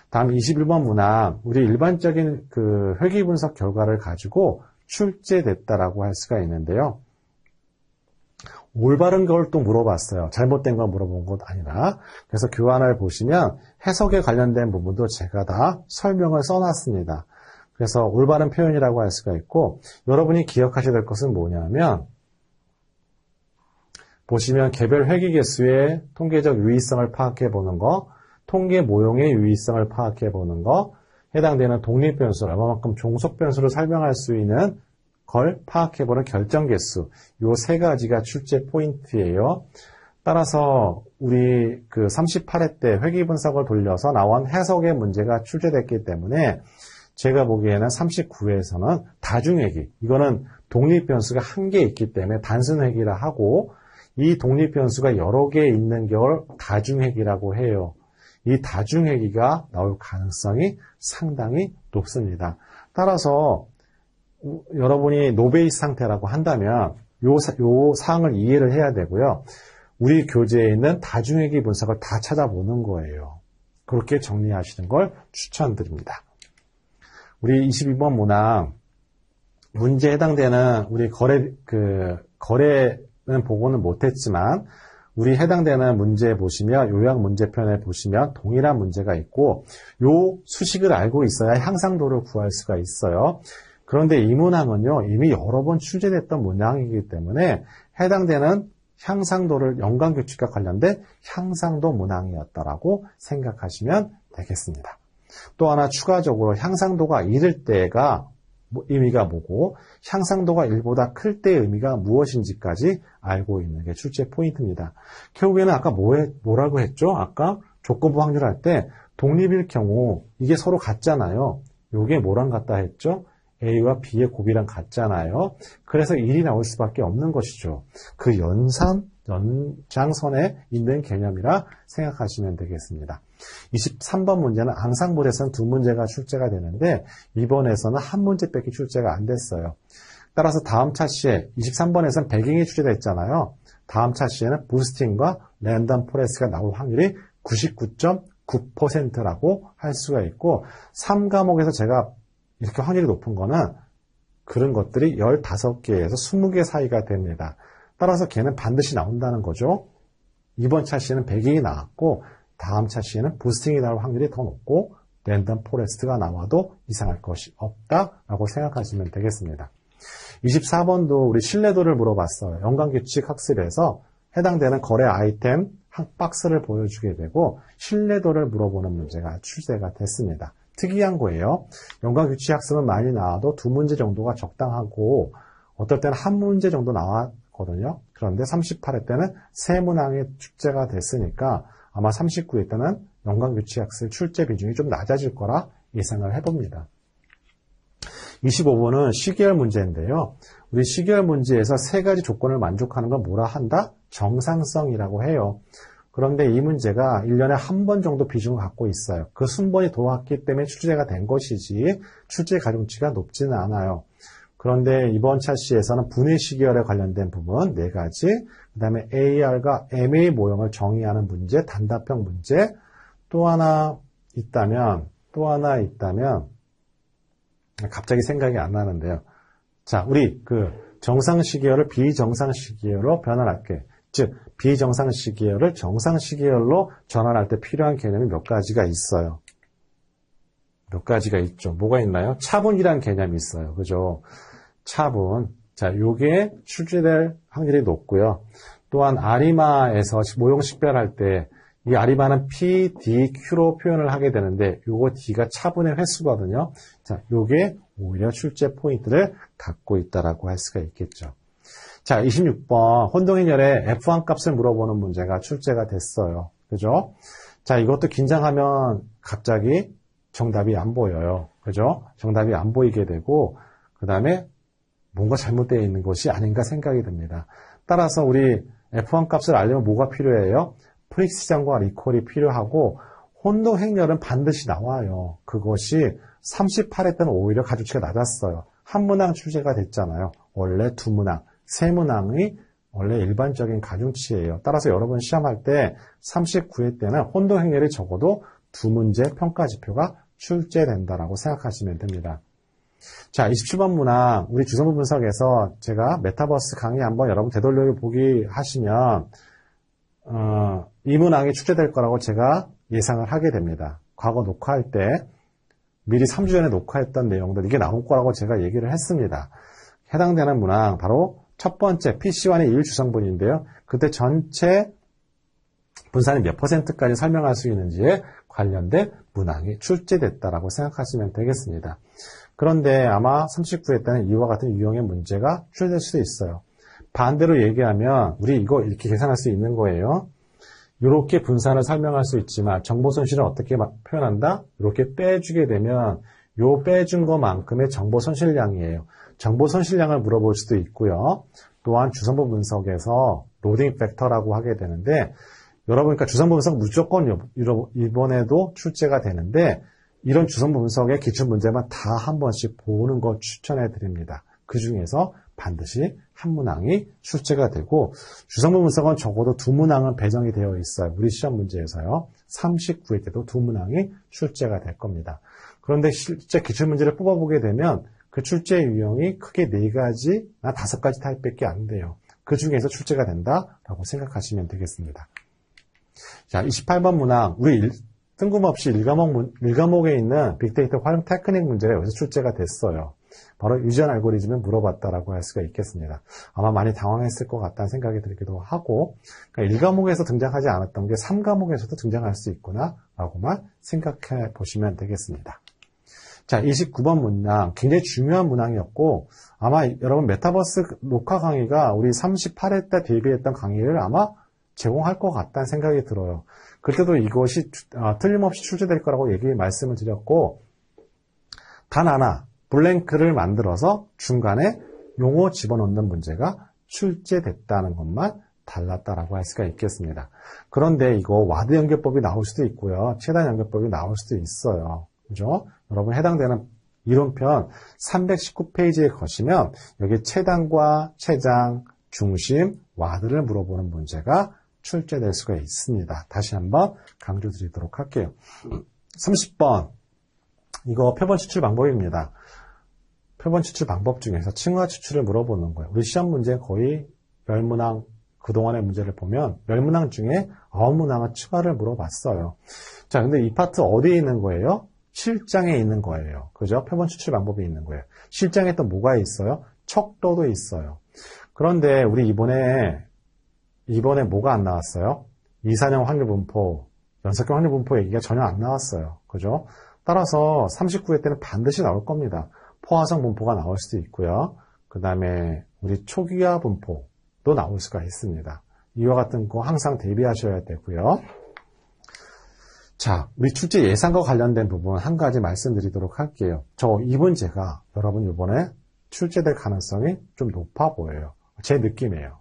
다음 21번 문항, 우리 일반적인 그 회귀 분석 결과를 가지고 출제됐다라고 할 수가 있는데요. 올바른 걸 또 물어봤어요. 잘못된 걸 물어본 것 아니라. 그래서 교환을 보시면 해석에 관련된 부분도 제가 다 설명을 써놨습니다. 그래서 올바른 표현이라고 할 수가 있고 여러분이 기억하셔야 될 것은 뭐냐면 보시면 개별 회귀 개수의 통계적 유의성을 파악해 보는 거, 통계 모형의 유의성을 파악해 보는 거, 해당되는 독립 변수, 얼마만큼 종속 변수를 설명할 수 있는 걸 파악해보는 결정 개수, 요 3가지가 출제 포인트예요. 따라서 우리 그 38회 때 회귀 분석을 돌려서 나온 해석의 문제가 출제됐기 때문에 제가 보기에는 39회에서는 다중회귀, 이거는 독립변수가 한 개 있기 때문에 단순회귀라 하고 이 독립변수가 여러 개 있는 걸 다중회귀라고 해요. 이 다중회귀가 나올 가능성이 상당히 높습니다. 따라서 여러분이 노베이스 상태라고 한다면 요 사항을 이해를 해야 되고요. 우리 교재에 있는 다중회귀 분석을 다 찾아보는 거예요. 그렇게 정리하시는 걸 추천드립니다. 우리 22번 문항 문제에 해당되는 우리 거래는 보고는 못했지만 우리 해당되는 문제 보시면 요약 문제편에 보시면 동일한 문제가 있고 요 수식을 알고 있어야 향상도를 구할 수가 있어요. 그런데 이 문항은요 이미 여러 번 출제됐던 문항이기 때문에 해당되는 향상도를 연관규칙과 관련된 향상도 문항이었다라고 생각하시면 되겠습니다. 또 하나 추가적으로 향상도가 1일 때가 의미가 뭐고 향상도가 1보다 클 때의 의미가 무엇인지까지 알고 있는 게 출제 포인트입니다. 결국에는 아까 뭐라고 했죠? 아까 조건부 확률할 때 독립일 경우 이게 서로 같잖아요. 이게 뭐랑 같다 했죠? A와 B의 곱이랑 같잖아요. 그래서 1이 나올 수밖에 없는 것이죠. 그 연장선에 있는 개념이라 생각하시면 되겠습니다. 23번 문제는 앙상블에서는 두 문제가 출제가 되는데 이번에서는 한 문제밖에 출제가 안 됐어요. 따라서 다음 차시에 23번에서는 배경이 출제됐잖아요. 다음 차시에는 부스팅과 랜덤 포레스트가 나올 확률이 99.9%라고 할 수가 있고 3과목에서 제가 이렇게 확률이 높은 거는 그런 것들이 15개에서 20개 사이가 됩니다. 따라서 걔는 반드시 나온다는 거죠. 이번 차시에는 배경이 나왔고 다음 차시에는 부스팅이 나올 확률이 더 높고 랜덤 포레스트가 나와도 이상할 것이 없다라고 생각하시면 되겠습니다. 24번도 우리 신뢰도를 물어봤어요. 연관규칙 학습에서 해당되는 거래 아이템 한 박스를 보여주게 되고 신뢰도를 물어보는 문제가 출제가 됐습니다. 특이한 거예요. 연관규칙 학습은 많이 나와도 두 문제 정도가 적당하고 어떨 때는 한 문제 정도 나왔거든요. 그런데 38회 때는 세 문항이 출제가 됐으니까 아마 39회 때는 연관규칙 학습 출제 비중이 좀 낮아질 거라 예상을 해봅니다. 25번은 시계열 문제인데요. 우리 시계열 문제에서 세 가지 조건을 만족하는 건 뭐라 한다? 정상성이라고 해요. 그런데 이 문제가 1년에 한 번 정도 비중을 갖고 있어요. 그 순번이 돌아왔기 때문에 출제가 된 것이지 출제 가중치가 높지는 않아요. 그런데 이번 차시에서는 분해 시계열에 관련된 부분 4가지, 그 다음에 AR과 MA 모형을 정의하는 문제, 단답형 문제, 또 하나 있다면 갑자기 생각이 안 나는데요. 자, 우리 그 정상 시계열을 비정상 시계열로 변환할게. 즉 비정상 시계열을 정상 시계열로 전환할 때 필요한 개념이 몇 가지가 있어요. 몇 가지가 있죠. 뭐가 있나요? 차분이라는 개념이 있어요. 그죠? 차분. 자, 요게 출제될 확률이 높고요. 또한 아리마에서 모형 식별할 때 이 아리마는 P, D, Q로 표현을 하게 되는데 요거 D가 차분의 횟수거든요. 자, 요게 오히려 출제 포인트를 갖고 있다라고 할 수가 있겠죠. 자, 26번 혼동인열의 F1 값을 물어보는 문제가 출제가 됐어요. 그죠? 자, 이것도 긴장하면 갑자기 정답이 안 보여요. 그죠? 정답이 안 보이게 되고 그 다음에 뭔가 잘못되어 있는 것이 아닌가 생각이 듭니다. 따라서 우리 F1 값을 알려면 뭐가 필요해요? 프릭시전과 리콜이 필요하고 혼동행렬은 반드시 나와요. 그것이 38회 때는 오히려 가중치가 낮았어요. 한 문항 출제가 됐잖아요. 원래 두 문항, 세 문항이 원래 일반적인 가중치예요. 따라서 여러분 시험할 때 39회 때는 혼동행렬이 적어도 두 문제 평가지표가 출제된다라고 생각하시면 됩니다. 자, 27번 문항, 우리 주성분 분석에서 제가 메타버스 강의 한번 여러분 되돌려 보기 하시면 이 문항이 출제될 거라고 제가 예상을 하게 됩니다. 과거 녹화할 때 미리 3주 전에 녹화했던 내용들 이게 나올 거라고 제가 얘기를 했습니다. 해당되는 문항 바로 첫 번째 PC1의 1주성분인데요. 그때 전체 분산이 몇 %까지 설명할 수 있는지에 관련된 문항이 출제됐다라고 생각하시면 되겠습니다. 그런데 아마 39회 때는 이와 같은 유형의 문제가 출제될 수도 있어요. 반대로 얘기하면 우리 이거 이렇게 계산할 수 있는 거예요. 이렇게 분산을 설명할 수 있지만 정보 손실을 어떻게 표현한다? 이렇게 빼주게 되면 요 빼준 것만큼의 정보 손실량이에요. 정보 손실량을 물어볼 수도 있고요. 또한 주성분 분석에서 로딩 팩터라고 하게 되는데 여러분 그러니까 주성분 분석 무조건 이번에도 출제가 되는데 이런 주성분 분석의 기출 문제만 다 한 번씩 보는 거 추천해 드립니다. 그 중에서 반드시 한 문항이 출제가 되고 주성분 분석은 적어도 두 문항은 배정이 되어 있어요. 우리 시험 문제에서요. 39회 때도 두 문항이 출제가 될 겁니다. 그런데 실제 기출문제를 뽑아보게 되면 그 출제 유형이 크게 4가지나 5가지 타입밖에 안 돼요. 그 중에서 출제가 된다라고 생각하시면 되겠습니다. 자, 28번 문항. 우리 뜬금없이 1과목에 있는 빅데이터 활용 테크닉 문제가 여기서 출제가 됐어요. 바로 유전 알고리즘을 물어봤다라고 할 수가 있겠습니다. 아마 많이 당황했을 것 같다는 생각이 들기도 하고, 그러니까 1과목에서 등장하지 않았던 게 3과목에서도 등장할 수 있구나, 라고만 생각해 보시면 되겠습니다. 자, 29번 문항. 굉장히 중요한 문항이었고, 아마 여러분 메타버스 녹화 강의가 우리 38회 때 대비했던 강의를 아마 제공할 것 같다는 생각이 들어요. 그때도 이것이 틀림없이 출제될 거라고 말씀을 드렸고, 단 하나, 블랭크를 만들어서 중간에 용어 집어넣는 문제가 출제됐다는 것만 달랐다라고 할 수가 있겠습니다. 그런데 이거 와드 연결법이 나올 수도 있고요. 최단 연결법이 나올 수도 있어요. 그죠? 여러분 해당되는 이론편 319페이지에 거시면 여기 최단과 최장, 중심, 와드를 물어보는 문제가 출제될 수가 있습니다. 다시 한번 강조드리도록 할게요. 30번. 이거 표본 추출 방법입니다. 표본 추출 방법 중에서 층화 추출을 물어보는 거예요. 우리 시험 문제 거의 10문항, 그동안의 문제를 보면 10문항 중에 9문항은 층화를 물어봤어요. 자, 근데 이 파트 어디에 있는 거예요? 실장에 있는 거예요. 그죠? 표본 추출 방법이 있는 거예요. 실장에 또 뭐가 있어요? 척도도 있어요. 그런데 우리 이번에 뭐가 안 나왔어요? 이산형 확률 분포, 연속형 확률 분포 얘기가 전혀 안 나왔어요. 그죠? 따라서 39회 때는 반드시 나올 겁니다. 포화성 분포가 나올 수도 있고요. 그 다음에 우리 초기화 분포도 나올 수가 있습니다. 이와 같은 거 항상 대비하셔야 되고요. 자, 우리 출제 예상과 관련된 부분 한 가지 말씀드리도록 할게요. 이 문제가 여러분 이번에 출제될 가능성이 좀 높아 보여요. 제 느낌이에요.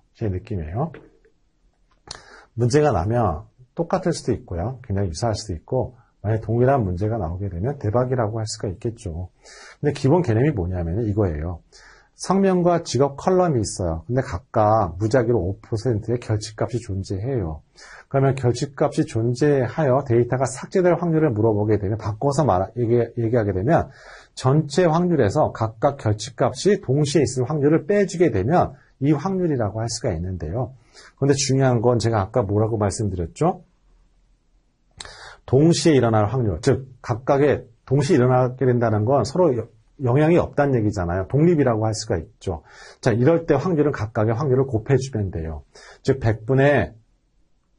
문제가 나면 똑같을 수도 있고요. 굉장히 유사할 수도 있고 만약에 동일한 문제가 나오게 되면 대박이라고 할 수가 있겠죠. 근데 기본 개념이 뭐냐면 이거예요. 성명과 직업 컬럼이 있어요. 근데 각각 무작위로 5%의 결집값이 존재해요. 그러면 결집값이 존재하여 데이터가 삭제될 확률을 물어보게 되면 바꿔서 얘기하게 되면 전체 확률에서 각각 결집값이 동시에 있을 확률을 빼주게 되면 이 확률이라고 할 수가 있는데요. 그런데 중요한 건 제가 아까 뭐라고 말씀드렸죠? 동시에 일어날 확률, 즉 각각의 동시에 일어나게 된다는 건 서로 영향이 없다는 얘기잖아요. 독립이라고 할 수가 있죠. 자, 이럴 때 확률은 각각의 확률을 곱해주면 돼요. 즉 100분의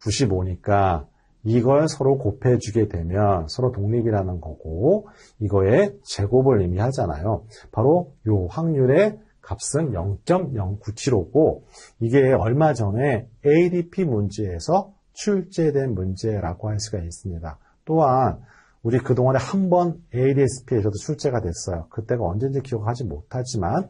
95니까 이걸 서로 곱해주게 되면 서로 독립이라는 거고 이거의 제곱을 의미하잖아요. 바로 이 확률의 값은 0.0975고 이게 얼마 전에 ADP 문제에서 출제된 문제라고 할 수가 있습니다. 또한 우리 그동안에 한 번 ADSP에서도 출제가 됐어요. 그때가 언제인지 기억하지 못하지만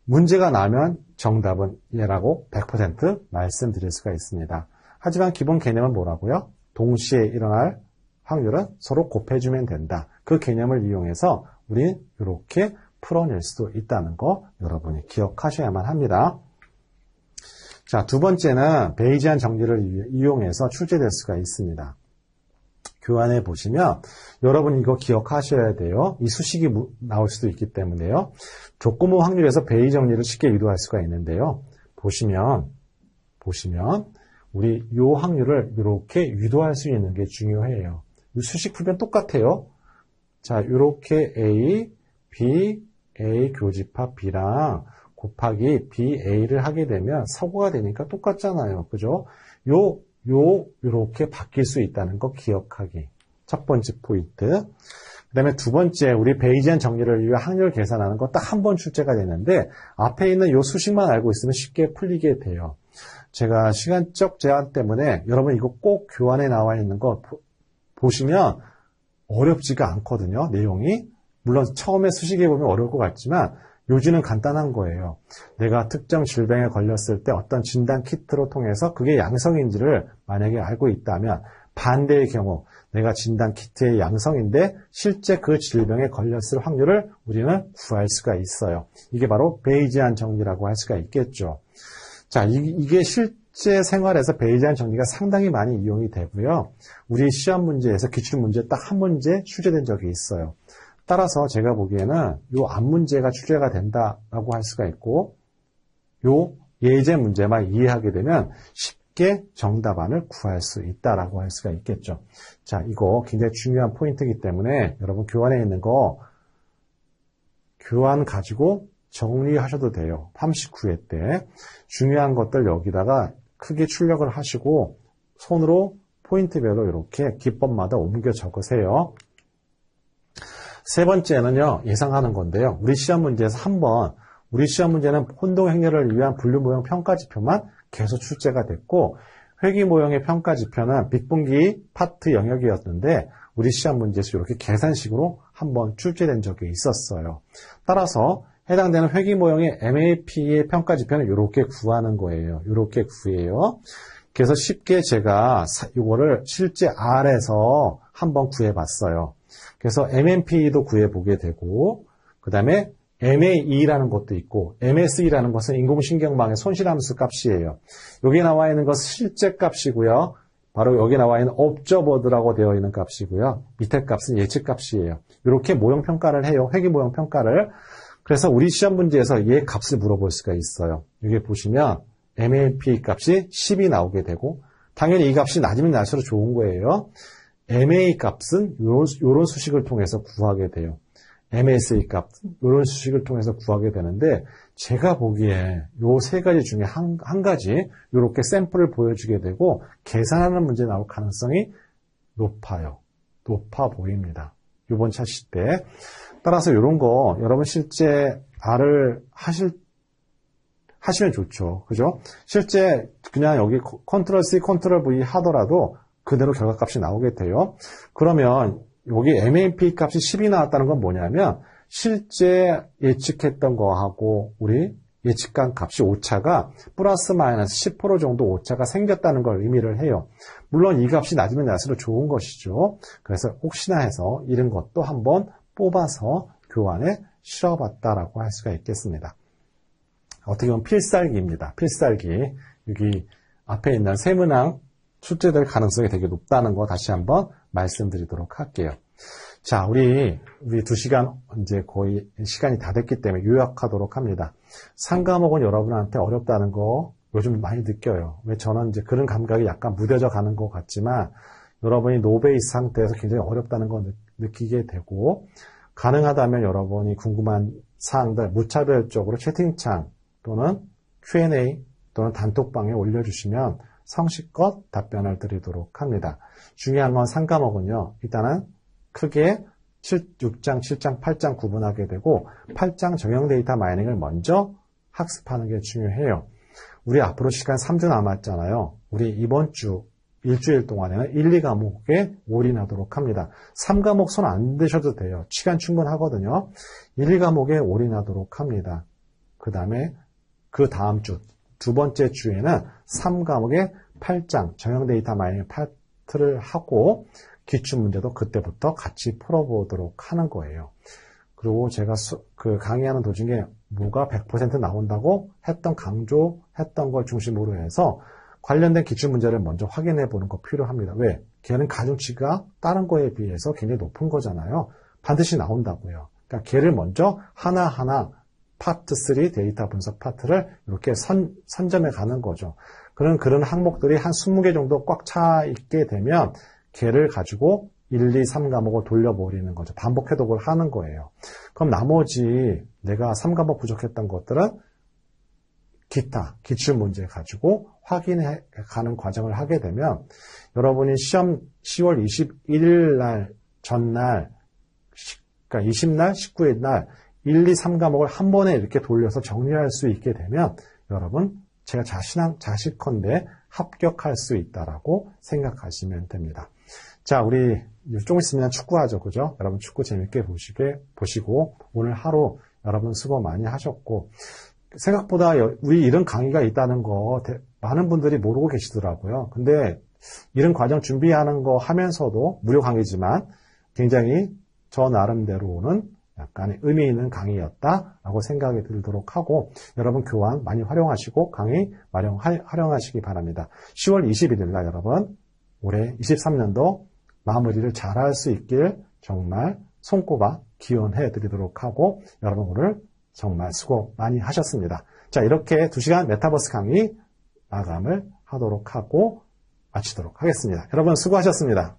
문제가 나면 정답은 얘라고 100% 말씀드릴 수가 있습니다. 하지만 기본 개념은 뭐라고요? 동시에 일어날 확률은 서로 곱해주면 된다. 그 개념을 이용해서 우리는 이렇게 풀어낼 수도 있다는 거 여러분이 기억하셔야만 합니다. 자, 두 번째는 베이지안 정리를 이용해서 출제될 수가 있습니다. 교환해 보시면 여러분 이거 기억하셔야 돼요. 이 수식이 나올 수도 있기 때문에요. 조건부 확률에서 베이지 정리를 쉽게 유도할 수가 있는데요. 보시면 우리 이 확률을 이렇게 유도할 수 있는 게 중요해요. 이 수식 풀면 똑같아요. 자, 이렇게 A, B, A 교집합 B랑 곱하기 BA를 하게 되면 사고가 되니까 똑같잖아요. 그죠? 요렇게 바뀔 수 있다는 거 기억하기. 첫 번째 포인트. 그 다음에 두 번째, 우리 베이지안 정리를 위해 확률 계산하는 거 딱 한 번 출제가 되는데 앞에 있는 요 수식만 알고 있으면 쉽게 풀리게 돼요. 제가 시간적 제한 때문에 여러분 이거 꼭 교환에 나와 있는 거 보시면 어렵지가 않거든요. 내용이. 물론 처음에 수식해 보면 어려울 것 같지만 요지는 간단한 거예요. 내가 특정 질병에 걸렸을 때 어떤 진단 키트로 통해서 그게 양성인지를 만약에 알고 있다면 반대의 경우 내가 진단 키트의 양성인데 실제 그 질병에 걸렸을 확률을 우리는 구할 수가 있어요. 이게 바로 베이지안 정리라고 할 수가 있겠죠. 자, 이게 실제 생활에서 베이지안 정리가 상당히 많이 이용이 되고요. 우리 시험 문제에서 기출문제 딱 한 문제 출제된 적이 있어요. 따라서 제가 보기에는 요 앞 문제가 출제가 된다라고 할 수가 있고 요 예제 문제만 이해하게 되면 쉽게 정답안을 구할 수 있다라고 할 수가 있겠죠. 자, 이거 굉장히 중요한 포인트이기 때문에 여러분 교환에 있는 거 교환 가지고 정리하셔도 돼요. 39회 때 중요한 것들 여기다가 크게 출력을 하시고 손으로 포인트별로 이렇게 기법마다 옮겨 적으세요. 세 번째는요, 예상하는 건데요. 우리 시험 문제에서 한번 우리 시험 문제는 혼동 행렬을 위한 분류 모형 평가 지표만 계속 출제가 됐고 회귀 모형의 평가 지표는 빅분기 파트 영역이었는데 우리 시험 문제에서 이렇게 계산식으로 한번 출제된 적이 있었어요. 따라서 해당되는 회귀 모형의 MAP의 평가 지표는 이렇게 구하는 거예요. 이렇게 구해요. 그래서 쉽게 제가 이거를 실제 R에서 한번 구해봤어요. 그래서 MMP도 구해보게 되고 그 다음에 MAE라는 것도 있고 MSE라는 것은 인공신경망의 손실함수 값이에요. 여기 나와 있는 것은 실제 값이고요. 바로 여기 나와 있는 observed라고 되어 있는 값이고요. 밑에 값은 예측 값이에요. 이렇게 모형 평가를 해요. 회귀 모형 평가를. 그래서 우리 시험 문제에서 얘 값을 물어볼 수가 있어요. 여기 보시면 MAP 값이 10이 나오게 되고 당연히 이 값이 낮으면 낮을수록 좋은 거예요. MA 값은 이런 수식을 통해서 구하게 돼요. MSA 값은 이런 수식을 통해서 구하게 되는데 제가 보기에 요 세 가지 중에 한 가지 이렇게 샘플을 보여주게 되고 계산하는 문제 나올 가능성이 높아요. 높아 보입니다. 이번 차실 때. 따라서 이런 거 여러분 실제 R을 하시면 좋죠. 그죠? 실제 그냥 여기 컨트롤 C, 컨트롤 V 하더라도 그대로 결과값이 나오게 돼요. 그러면 여기 MAP 값이 10이 나왔다는 건 뭐냐면 실제 예측했던 거하고 우리 예측한 값이 오차가 플러스 마이너스 10% 정도 오차가 생겼다는 걸 의미를 해요. 물론 이 값이 낮으면 낮을수록 좋은 것이죠. 그래서 혹시나 해서 이런 것도 한번 뽑아서 교환에 실어봤다라고 할 수가 있겠습니다. 어떻게 보면 필살기입니다. 필살기. 여기 앞에 있는 세문항 출제될 가능성이 되게 높다는 거 다시 한번 말씀드리도록 할게요. 자, 우리 2시간 이제 거의 시간이 다 됐기 때문에 요약하도록 합니다. 3과목은 여러분한테 어렵다는 거 요즘 많이 느껴요. 왜 저는 이제 그런 감각이 약간 무뎌져 가는 것 같지만 여러분이 노베이스 상태에서 굉장히 어렵다는 거 느끼게 되고 가능하다면 여러분이 궁금한 사항들 무차별적으로 채팅창 또는 Q&A 또는 단톡방에 올려주시면 성실껏 답변을 드리도록 합니다. 중요한 건 3과목은요. 일단은 크게 6장, 7장, 8장 구분하게 되고 8장 정형 데이터 마이닝을 먼저 학습하는 게 중요해요. 우리 앞으로 시간 3주 남았잖아요. 우리 이번 주 일주일 동안에는 1, 2과목에 올인하도록 합니다. 3과목 손 안 대셔도 돼요. 시간 충분하거든요. 1, 2과목에 올인하도록 합니다. 그 다음에 그 다음 주 두 번째 주에는 3과목의 8장 정형 데이터 마이닝 파트를 하고 기출문제도 그때부터 같이 풀어보도록 하는 거예요. 그리고 제가 강의하는 도중에 뭐가 100% 나온다고 강조했던 걸 중심으로 해서 관련된 기출문제를 먼저 확인해 보는 거 필요합니다. 왜? 걔는 가중치가 다른 거에 비해서 굉장히 높은 거잖아요. 반드시 나온다고요. 그러니까 걔를 먼저 하나하나 파트 3 데이터 분석 파트를 이렇게 선점해 가는 거죠. 그런 항목들이 한 20개 정도 꽉 차 있게 되면 걔를 가지고 1, 2, 3과목을 돌려버리는 거죠. 반복 해독을 하는 거예요. 그럼 나머지 내가 3과목 부족했던 것들은 기타, 기출문제 가지고 확인해 가는 과정을 하게 되면 여러분이 시험 10월 21일 날 전날 그러니까 20날, 19일 날 1, 2, 3과목을 한 번에 이렇게 돌려서 정리할 수 있게 되면 여러분 제가 자식컨대 합격할 수 있다라고 생각하시면 됩니다. 자, 우리 조금 있으면 축구하죠. 그죠? 여러분 축구 재밌게 보시고 오늘 하루 여러분 수고 많이 하셨고 생각보다 우리 이런 강의가 있다는 거 많은 분들이 모르고 계시더라고요. 근데 이런 과정 준비하는 거 하면서도 무료 강의지만 굉장히 저 나름대로는 약간 의미 있는 강의였다라고 생각이 들도록 하고 여러분 교환 많이 활용하시고 강의 활용하시기 바랍니다. 10월 21일 날 여러분 올해 23년도 마무리를 잘할 수 있길 정말 손꼽아 기원해 드리도록 하고 여러분 오늘 정말 수고 많이 하셨습니다. 자, 이렇게 2시간 메타버스 강의 마감을 하도록 하고 마치도록 하겠습니다. 여러분 수고하셨습니다.